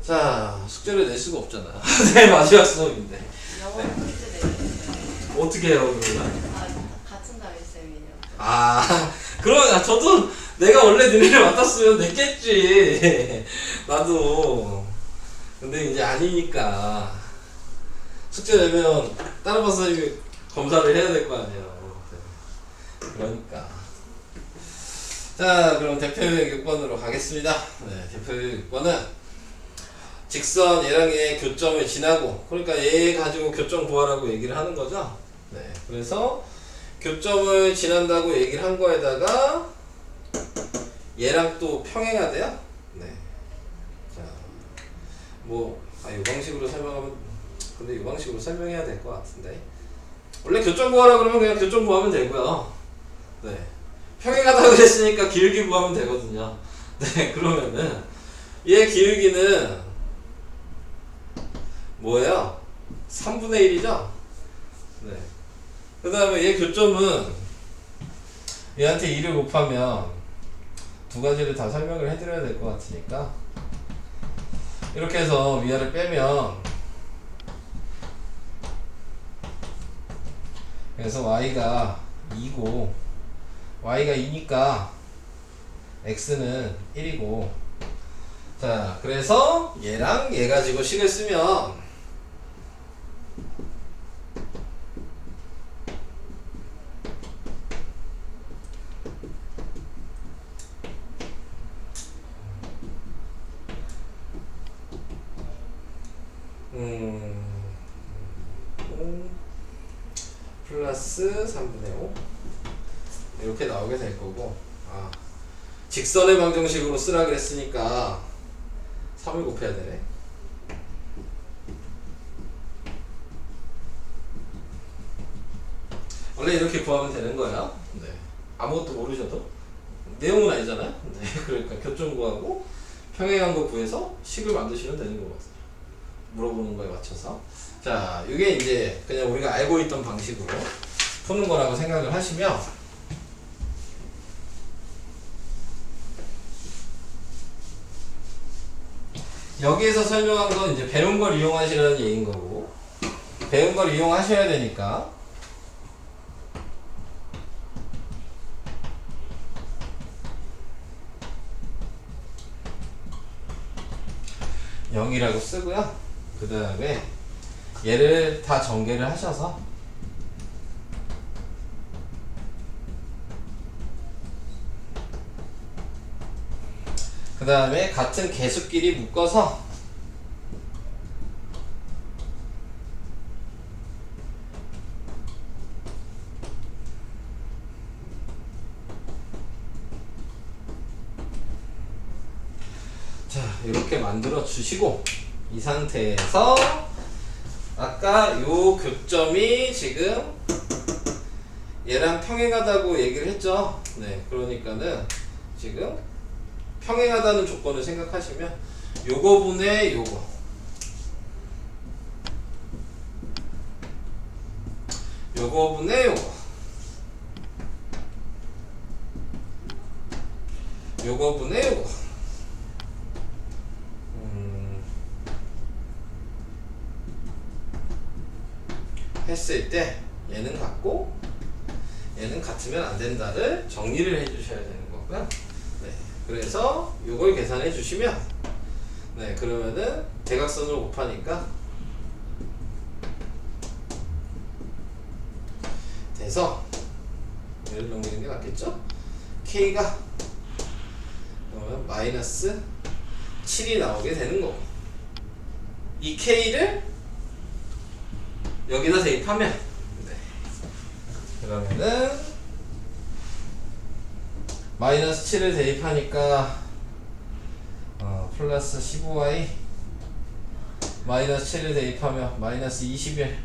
자, 숙제를 낼 수가 없잖아. 네, 마지막 수업인데. 영어 문제 내요. 어떻게 해요 그러면? 아, 같은 담임쌤이요. 아 그러면 저도 내가 원래 너네를 맡았으면 냈겠지. 나도. 근데 이제 아니니까 숙제 내면 다른 선생님이 검사를 해야 될 거 아니에요. 그러니까. 자 그럼 대표의 6번으로 가겠습니다. 네, 대표의 6번은 직선 얘랑 얘 교점을 지나고, 그러니까 얘 가지고 교점 구하라고 얘기를 하는 거죠. 네, 그래서 교점을 지난다고 얘기를 한 거에다가 얘랑 또 평행하대요. 네. 자, 뭐, 이 방식으로 설명하면, 근데 이 방식으로 설명해야 될 것 같은데. 원래 교점 구하라 그러면 그냥 교점 구하면 되고요. 네. 평행하다고 그랬으니까 기울기 구하면 되거든요. 네, 그러면은 얘 기울기는 뭐예요? 3분의 1이죠? 네. 그 다음에 얘 교점은 얘한테 2를 곱하면 두 가지를 다 설명을 해드려야 될 것 같으니까 이렇게 해서 위아래 빼면, 그래서 y가 2고 y가 2니까 x는 1이고, 자 그래서 얘랑 얘 가지고 식을 쓰면 플러스 3분의 5 이렇게 나오게 될 거고, 직선의 방정식으로 쓰라 그랬으니까 3을 곱해야 되네. 원래 이렇게 구하면 되는 거예요. 네. 아무것도 모르셔도 내용은 아니잖아요. 네. 그러니까 교점 구하고 평행한 거 구해서 식을 만드시면 되는 거거든요. 물어보는 거에 맞춰서. 자, 이게 이제 그냥 우리가 알고 있던 방식으로 푸는 거라고 생각을 하시면, 여기에서 설명한 건 이제 배운 걸 이용하시라는 얘기인 거고, 배운 걸 이용하셔야 되니까 (0이라고) 쓰고요. 그 다음에 얘를 다 전개를 하셔서 그 다음에 같은 개수끼리 묶어서 자 이렇게 만들어 주시고, 이 상태에서 아까 요 교점이 지금 얘랑 평행하다고 얘기를 했죠. 네, 그러니까는 지금 평행하다는 조건을 생각하시면 요거분의 요거, 요거분의 요거, 요거분의 요거 했을 때 얘는 같고 얘는 같으면 안 된다를 정리를 해 주셔야 되는 거고요. 네, 그래서 요걸 계산해 주시면, 네, 그러면은 대각선으로 곱하니까 돼서 얘를 넘기는 게 낫겠죠? K가 그러면 마이너스 7이 나오게 되는 거고, 이 K를 여기다 대입하면, 네, 그러면은 마이너스 7을 대입하니까 플러스 15y 마이너스 7을 대입하면 마이너스 21,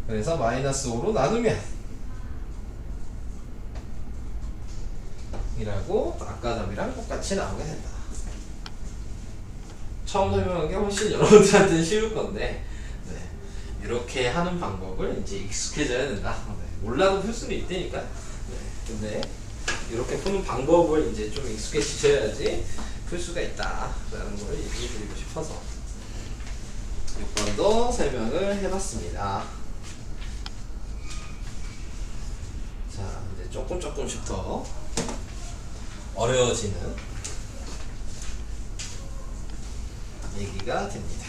그래서 마이너스 5로 나누면 이라고 아까 답이랑 똑같이 나오게 된다. 처음 설명한 게 훨씬 여러분들한테는 쉬울 건데, 네, 이렇게 하는 방법을 이제 익숙해져야 된다. 네, 몰라도 풀 수는 있다니까. 네, 근데 이렇게 푸는 방법을 이제 좀 익숙해지셔야지 풀 수가 있다라는 걸 얘기해 드리고 싶어서. 6번도 설명을 해봤습니다. 자, 이제 조금씩 더 어려워지는 얘기가 됩니다.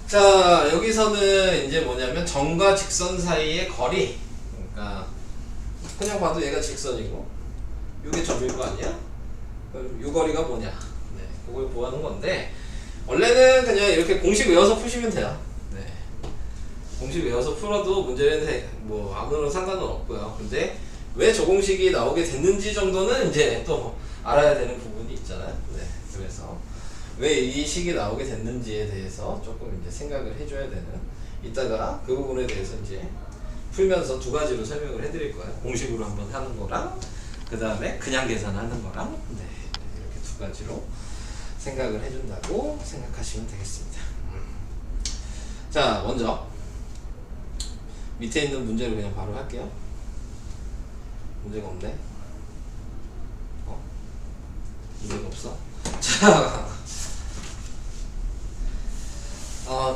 자, 여기서는 이제 뭐냐면 점과 직선 사이의 거리, 그러니까 그냥 봐도 얘가 직선이고 이게 점일 거 아니야? 그럼 이 거리가 뭐냐? 네, 그걸 구하는 건데 원래는 그냥 이렇게 공식 외워서 푸시면 돼요. 네, 공식 외워서 풀어도 문제는 뭐 아무런 상관은 없고요. 근데 왜 저 공식이 나오게 됐는지 정도는 이제 또 알아야 되는 부분이 있잖아요. 네, 그래서 왜 이 식이 나오게 됐는지에 대해서 조금 이제 생각을 해줘야 되는, 이따가 그 부분에 대해서 이제 풀면서 두 가지로 설명을 해드릴 거예요. 공식으로 한번 하는 거랑 그 다음에 그냥 계산하는 거랑, 네, 이렇게 두 가지로 생각을 해준다고 생각하시면 되겠습니다. 자, 먼저 밑에 있는 문제를 그냥 바로 할게요. 문제가 없네. 문제가 없어. 자,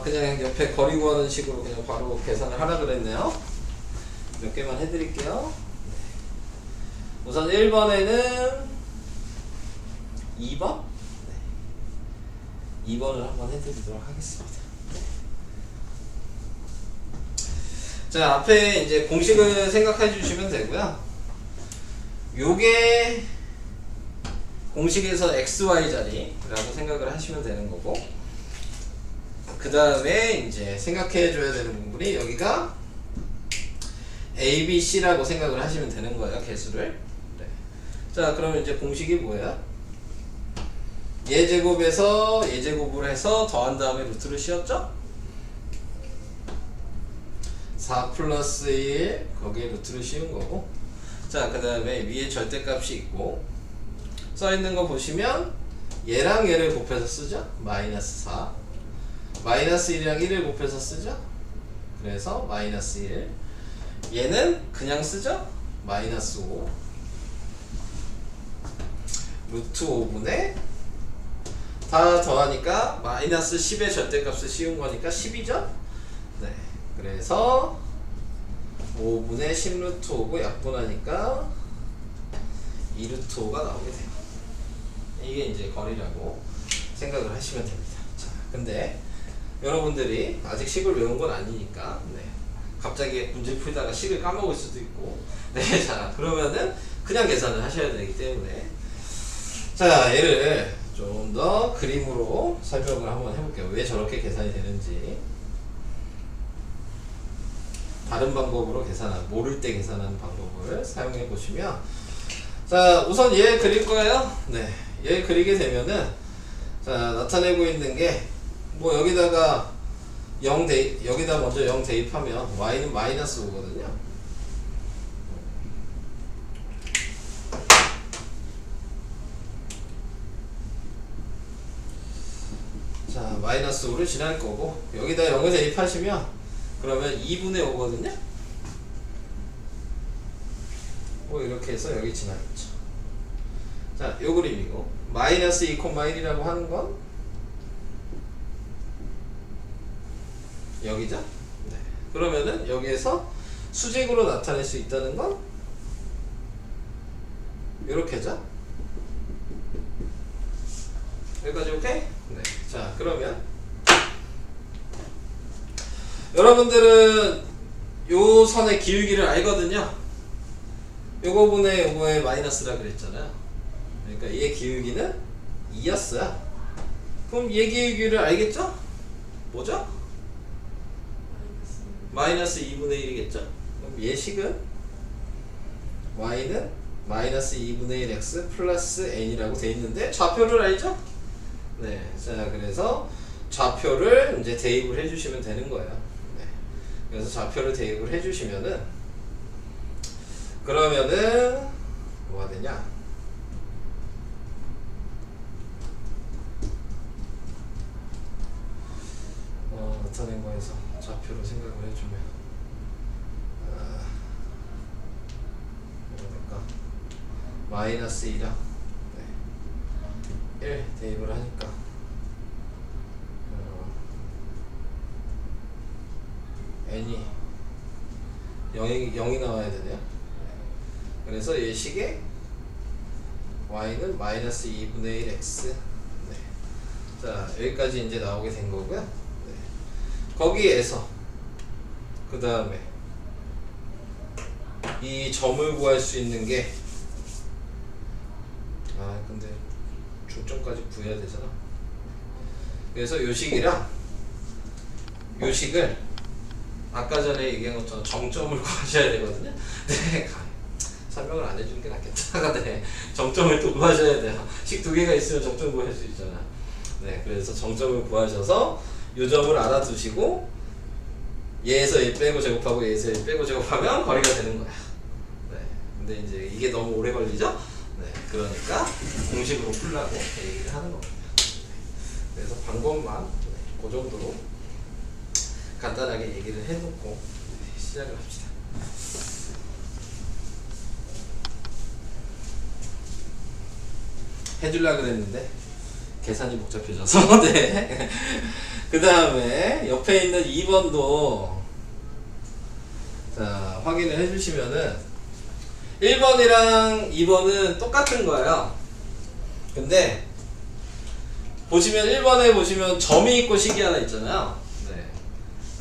그냥 옆에 거리 구하는 식으로 그냥 바로 계산을 하라 그랬네요. 몇 개만 해드릴게요. 네. 우선 1번에는 2번? 네. 2번을 한번 해드리도록 하겠습니다. 네. 자, 앞에 이제 공식을 생각해 주시면 되고요. 요게 공식에서 XY 자리라고 생각을 하시면 되는 거고, 그 다음에 이제 생각해 줘야 되는 부분이 여기가 A, B, C라고 생각을 하시면 되는 거예요, 개수를. 네. 자, 그러면 이제 공식이 뭐예요? 얘 제곱에서 얘 제곱을 해서 더한 다음에 루트를 씌웠죠? 4 플러스 1 거기에 루트를 씌운 거고, 자, 그 다음에 위에 절대값이 있고, 써있는 거 보시면 얘랑 얘를 곱해서 쓰죠? 마이너스 4, 마이너스 1이랑 1을 곱해서 쓰죠? 그래서 마이너스 1, 얘는 그냥 쓰죠? 마이너스 5, 루트 5분의 다 더하니까 마이너스 10의 절대값을 씌운 거니까 10이죠? 네, 그래서 5분의 10 루트 5고 약분하니까 2 루트 5가 나오게 돼요. 이게 이제 거리라고 생각을 하시면 됩니다. 자, 근데 여러분들이 아직 식을 외운 건 아니니까, 네, 갑자기 문제 풀다가 식을 까먹을 수도 있고, 네, 자, 그러면은 그냥 계산을 하셔야 되기 때문에, 자, 얘를 좀 더 그림으로 설명을 한번 해볼게요. 왜 저렇게 계산이 되는지. 다른 방법으로 모를 때 계산하는 방법을 사용해 보시면, 자, 우선 얘 그릴 거예요. 네, 얘 그리게 되면은, 자, 나타내고 있는 게 뭐 여기다가 여기다 먼저 0 대입하면 y는 마이너스 5거든요. 자, 마이너스 5를 지날 거고, 여기다 0을 대입하시면 그러면 2분의 5거든요. 뭐 이렇게 해서 여기 지나겠죠. 자, 요 그림이고, 마이너스 2,1이라고 하는 건 여기죠. 네. 그러면은 여기에서 수직으로 나타낼 수 있다는 건 요렇게죠. 여기까지 오케이? 네. 자, 그러면 여러분들은 요 선의 기울기를 알거든요. 요거 분의 요거의 마이너스라 그랬잖아요. 그러니까 얘 기울기는 2였어요. 그럼 얘 기울기를 알겠죠? 뭐죠? 마이너스 2분의 1이겠죠? 그럼 얘 식은 y는 마이너스 2분의 1x 플러스 n이라고 돼 있는데 좌표를 알죠? 네, 자, 그래서 좌표를 이제 대입을 해주시면 되는 거예요. 네. 그래서 좌표를 대입을 해주시면은, 그러면은 뭐가 되냐? 나타낸 거에서 좌표로 생각을 해주면 뭐가 될까? 마이너스 2랑, 네, 1 대입을 하니까 n이 0이 나와야 되네요. 그래서 예식에 y는 마이너스 2분의 1 x. 네. 자, 여기까지 이제 나오게 된 거고요. 네. 거기에서 그 다음에 이 점을 구할 수 있는 게 근데 중점까지 구해야 되잖아. 그래서 요 식이랑 요 식을 아까 전에 얘기한 것처럼 정점을 구하셔야 되거든요. 네, 설명을 안 해주는 게 낫겠다. 네, 정점을 또 구하셔야 돼요. 식 두 개가 있으면 정점 구할 수 있잖아. 네, 그래서 정점을 구하셔서 요 점을 알아두시고 얘에서 얘 빼고 제곱하고 얘에서 얘 빼고 제곱하면 거리가 되는 거야. 네, 근데 이제 이게 너무 오래 걸리죠? 네, 그러니까 공식으로 풀라고 얘기를 하는 겁니다. 그래서 방법만 그 정도로 간단하게 얘기를 해놓고 시작을 합시다. 해주려고 그랬는데 계산이 복잡해져서 네. 그 다음에 옆에 있는 2번도 자 확인을 해주시면은 1번이랑 2번은 똑같은 거예요. 근데 보시면 1번에 보시면 점이 있고 식이 하나 있잖아요. 네.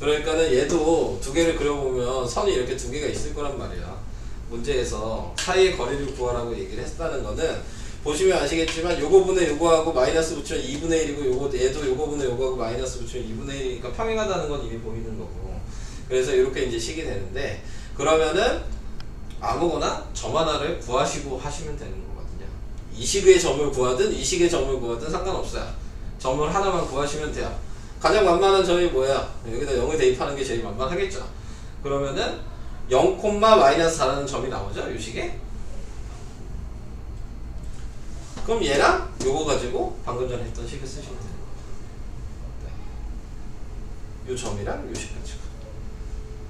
그러니까는 얘도 두 개를 그려보면 선이 이렇게 두 개가 있을 거란 말이야. 문제에서 사이의 거리를 구하라고 얘기를 했다는 거는 보시면 아시겠지만 요거분의 요거하고 마이너스 붙이면 2분의 1이고 요거 얘도 요거분의 요거하고 마이너스 붙이면 2분의 1이니까 평행하다는 건 이미 보이는 거고. 그래서 이렇게 이제 식이 되는데 그러면은 아무거나 점 하나를 구하시고 하시면 되는 거거든요. 이 식의 점을 구하든 이 식의 점을 구하든 상관없어요. 점을 하나만 구하시면 돼요. 가장 만만한 점이 뭐야? 여기다 0을 대입하는 게 제일 만만하겠죠. 그러면은 0, 마이너스 4라는 점이 나오죠, 이 식에. 그럼 얘랑 요거 가지고 방금 전에 했던 식을 쓰시면 되는 거예요. 네. 요 점이랑 요 식 가지고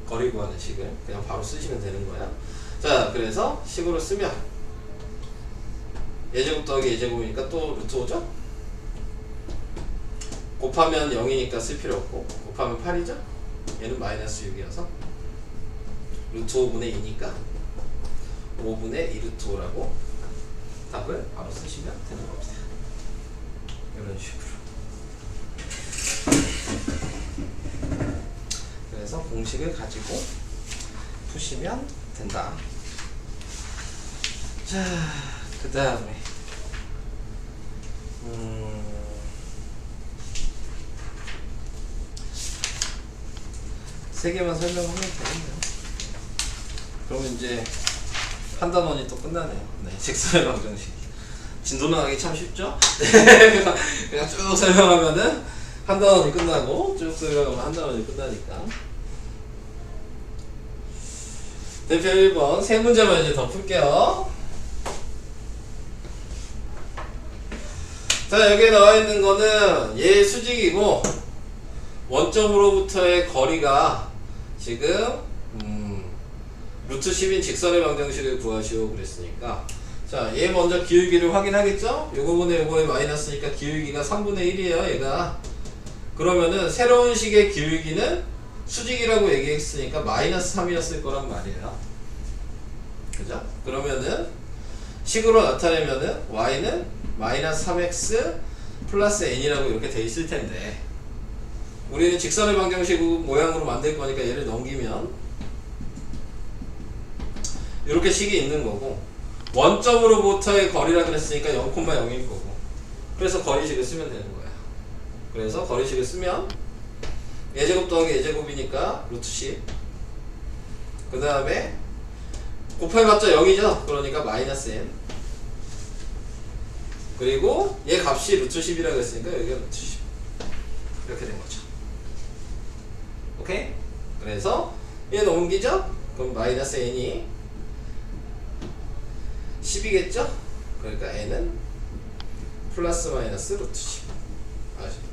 거리 구하는 식을 그냥 바로 쓰시면 되는 거야. 자, 그래서 식으로 쓰면 예제곱 더하기 예제곱이니까 또 루트 5죠? 곱하면 0이니까 쓸 필요 없고 곱하면 8이죠? 얘는 마이너스 6이어서 루트 5분의 2니까 5분의 2 루트 5라고 답을 바로 쓰시면 되는 겁니다. 이런 식으로. 그래서 공식을 가지고 푸시면 된다. 자, 그 다음에 세 개만 설명하면 되겠네요. 그러면 이제 한 단원이 또 끝나네요. 네, 직선의 방정식. 진도 나가기 참 쉽죠? 네, 그냥 쭉 설명하면은 한 단원이 끝나고 쭉 설명하면 한 단원이 끝나니까. 대표 1번 세 문제만 이제 더 풀게요. 자, 여기에 나와 있는 거는 얘 수직이고 원점으로부터의 거리가 지금 루트 10인 직선의 방정식을 구하시오 그랬으니까 자, 얘 먼저 기울기를 확인하겠죠? 요거분의 요거의 마이너스니까 기울기가 3분의 1이에요 얘가. 그러면은 새로운 식의 기울기는 수직이라고 얘기했으니까 마이너스 3이었을 거란 말이에요. 그죠? 그러면은 식으로 나타내면은 y는 마이너스 3x 플러스 n이라고 이렇게 돼 있을 텐데 우리는 직선의 방정식 모양으로 만들 거니까 얘를 넘기면 이렇게 식이 있는 거고 원점으로부터의 거리라 그랬으니까 0,0일 거고 그래서 거리식을 쓰면 되는 거야. 그래서 거리식을 쓰면 예제곱 더하기 예제곱이니까 루트 10 그 다음에 곱해봤자 0이죠? 그러니까 마이너스 n 그리고 얘 값이 루트 10이라고 했으니까 여기가 루트 10 이렇게 된 거죠. 오케이? 그래서 얘 넘기죠? 그럼 마이너스 n이 10이겠죠? 그러니까 n은 플러스 마이너스 루트 10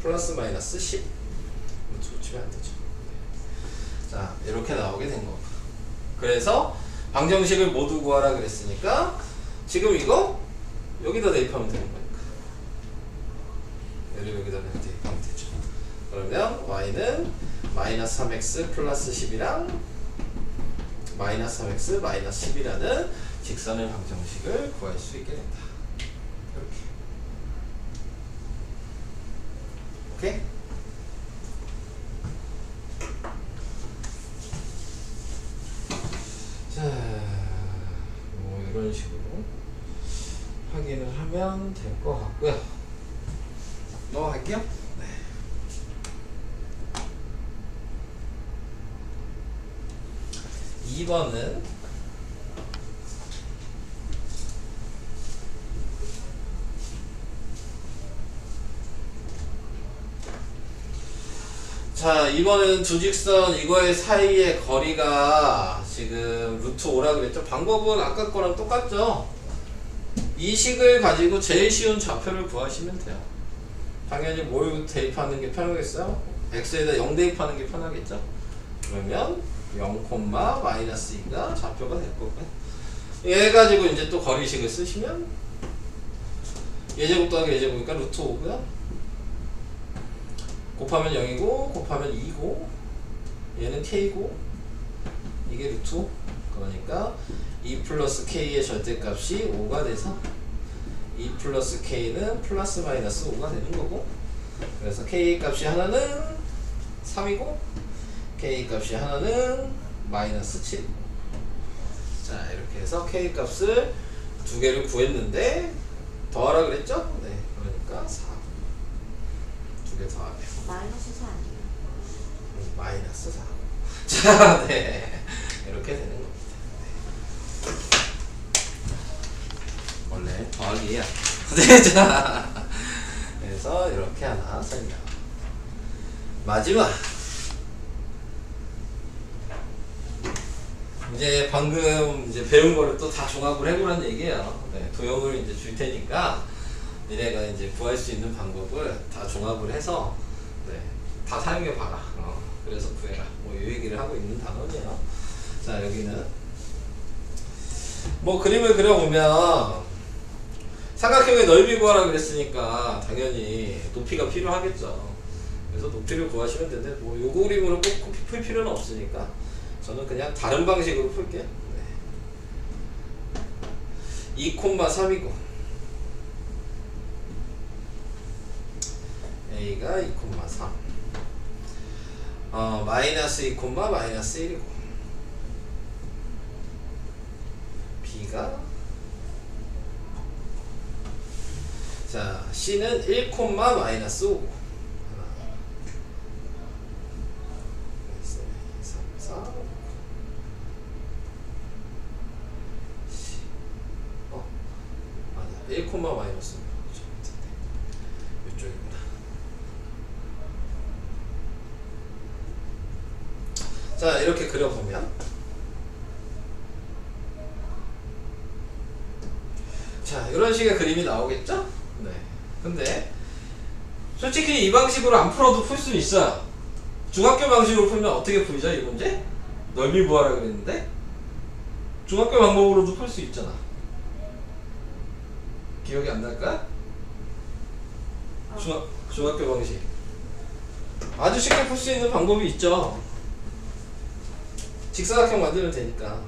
플러스 마이너스 10 루트 붙이면 안 되죠. 자, 이렇게 나오게 된 겁니다. 그래서 방정식을 모두 구하라 그랬으니까 지금 이거 여기다 대입하면 되는 거니까 얘를 여기다 대입하면 되죠. 그러면 y는 마이너스 3x 플러스 10이랑 마이너스 3x 마이너스 10이라는 직선의 방정식을 구할 수 있게 된다. 이렇게. 오케이? 자, 뭐 이런 식으로 확인을 하면 될 것 같고요. 넘어갈게요. 네. (2번은) 자, 이번에는 두 직선 이거의 사이의 거리가 지금 루트 5라 그랬죠. 방법은 아까 거랑 똑같죠. 이 식을 가지고 제일 쉬운 좌표를 구하시면 돼요. 당연히 뭘 대입하는 게 편하겠어요? x에다 0 대입하는 게 편하겠죠. 그러면 0, 마이너스 2가 좌표가 될 거고요. 얘 가지고 이제 또 거리식을 쓰시면 예제곱 더하기 예제곱이니까 루트 5고요. 곱하면 0이고 곱하면 2고 얘는 k고 이게 루트 5. 그러니까 2 플러스 k의 절대값이 5가 돼서 2 플러스 k는 플러스 마이너스 5가 되는 거고, 그래서 k 값이 하나는 3이고 k 값이 하나는 마이너스 7. 자, 이렇게 해서 k 값을 두 개를 구했는데 더하라 그랬죠? 네, 그러니까 4. 두 개 더하면 마이너스 4 아니에요? 마이너스 4. 자, 네, 이렇게 되는 겁니다. 원래 더하기야. 네, 자, 그래서 이렇게 하나 설명. 마지막. 이제 방금 이제 배운 거를 또 다 종합을 해보란 얘기예요. 네, 도형을 이제 줄 테니까 니네가 이제 구할 수 있는 방법을 다 종합을 해서 네, 다 사용해 봐라. 그래서 구해라. 뭐 이 얘기를 하고 있는 단원이에요. 자, 여기는 뭐 그림을 그려보면 삼각형의 넓이 구하라 그랬으니까 당연히 높이가 필요하겠죠. 그래서 높이를 구하시면 되는데 뭐 요거 그림으로 꼭 풀 필요는 없으니까 저는 그냥 다른 방식으로 풀게요. 네. 2,3이고 A가 2,3 마이너스 2, 마이너스 1이고 B가 자 C는 1, 마이너스 5 1, 마이너스 이쪽이구나. 자, 이렇게 그려보면 자, 이런 식의 그림이 나오겠죠? 네. 근데 솔직히 이 방식으로 안 풀어도 풀 수 있어요. 중학교 방식으로 풀면 어떻게 풀죠, 이 문제? 넓이 구하라 그랬는데 중학교 방법으로도 풀 수 있잖아. 기억이 안 날까? 중학교 방식 아주 쉽게 풀 수 있는 방법이 있죠. 직사각형 만들면 되니까.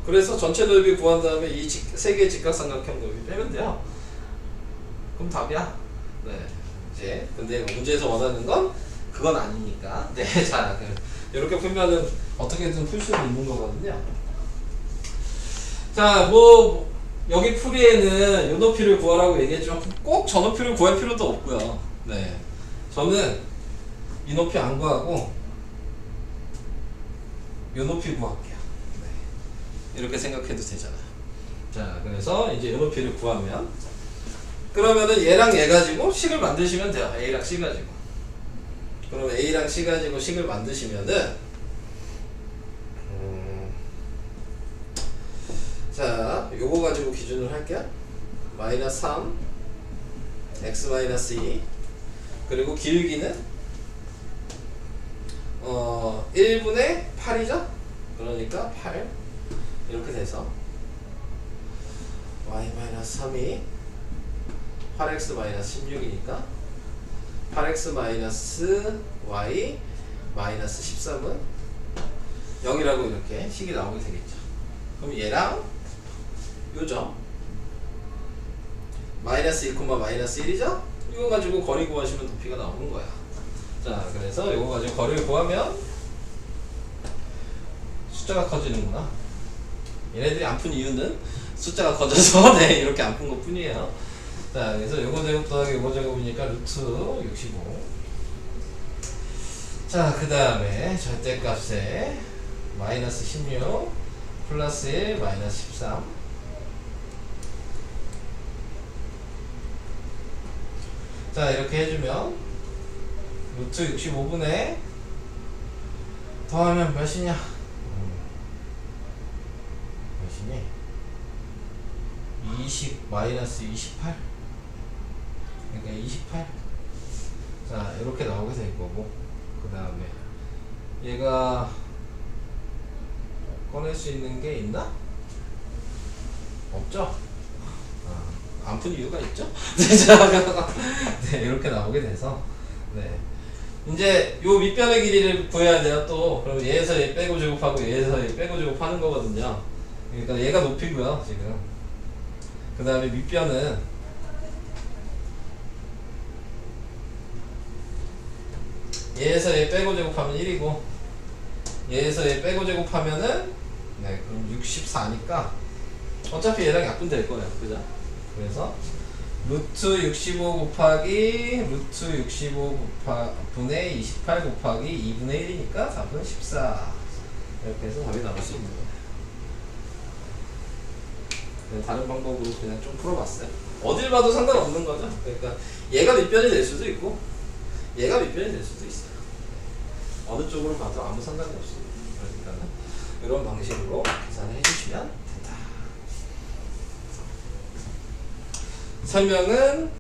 그래서 전체 넓이 구한 다음에 이 세 개의 직각삼각형 넓이 빼면 돼요. 그럼 답이야. 네. 이제 근데 문제에서 원하는 건 그건 아니니까. 네. 자, 이렇게 풀면은 어떻게든 풀 수는 있는 거거든요. 자, 뭐 여기 풀이에는 요 높이를 구하라고 얘기했지만 꼭 저 높이를 구할 필요도 없고요. 네, 저는 이 높이 안 구하고 요 높이 구할게요. 네, 이렇게 생각해도 되잖아요. 자, 그래서 이제 요 높이를 구하면 그러면은 얘랑 얘 가지고 식을 만드시면 돼요. A랑 C 가지고. 그러면 A랑 C 가지고 식을 만드시면은 자, 요거 가지고 기준을 할게요. 마이너스 3 x 마이너스 2 그리고 길기는 1분의 8이죠? 그러니까 8 이렇게 돼서 y-3이 8x-16이니까 8x-y 13은 0이라고 이렇게 식이 나오게 되겠죠. 그럼 얘랑 요점 마이너스 1, 마이너스 1이죠? 이거 가지고 거리 구하시면 높이가 나오는 거야. 자, 그래서 이거 가지고 거리를 구하면 숫자가 커지는구나. 얘네들이 안 푼 이유는 숫자가 커져서 네, 이렇게 안 푼 것 뿐이에요. 자, 그래서 요거 제곱 더하기 요거 제곱이니까 루트 65. 자, 그 다음에 절대값에 마이너스 16 플러스 1 마이너스 13. 자, 이렇게 해주면 루트 65분에 더하면 몇이냐? 몇이니? 20 마이너스 28. 그러니까 28. 자, 이렇게 나오게 될 거고, 그 다음에 얘가 꺼낼 수 있는 게 있나? 없죠? 안 푼 이유가 있죠? 네, 이렇게 나오게 돼서, 네. 이제 요 밑변의 길이를 구해야 돼요, 또. 그럼 얘에서 얘 빼고 제곱하고 얘에서 얘 빼고 제곱하는 거거든요. 그러니까 얘가 높이고요, 지금. 그 다음에 밑변은 얘에서 얘 빼고 제곱하면 1이고, 얘에서 얘 빼고 제곱하면은, 네, 그럼 64니까 어차피 얘랑 약분될 거예요, 그죠? 그래서 루트 65 곱하기 루트 65 분의 28 곱하기 2분의 1이니까 답은 14. 이렇게 해서 답이 나올 수 있는 거예요. 다른 방법으로 그냥 좀 풀어봤어요. 어딜 봐도 상관없는 거죠. 그러니까 얘가 밑변이 될 수도 있고 얘가 밑변이 될 수도 있어요. 어느 쪽으로 봐도 아무 상관이 없습니다. 그러니까 이런 방식으로 계산을 해주시면 된다. 설명은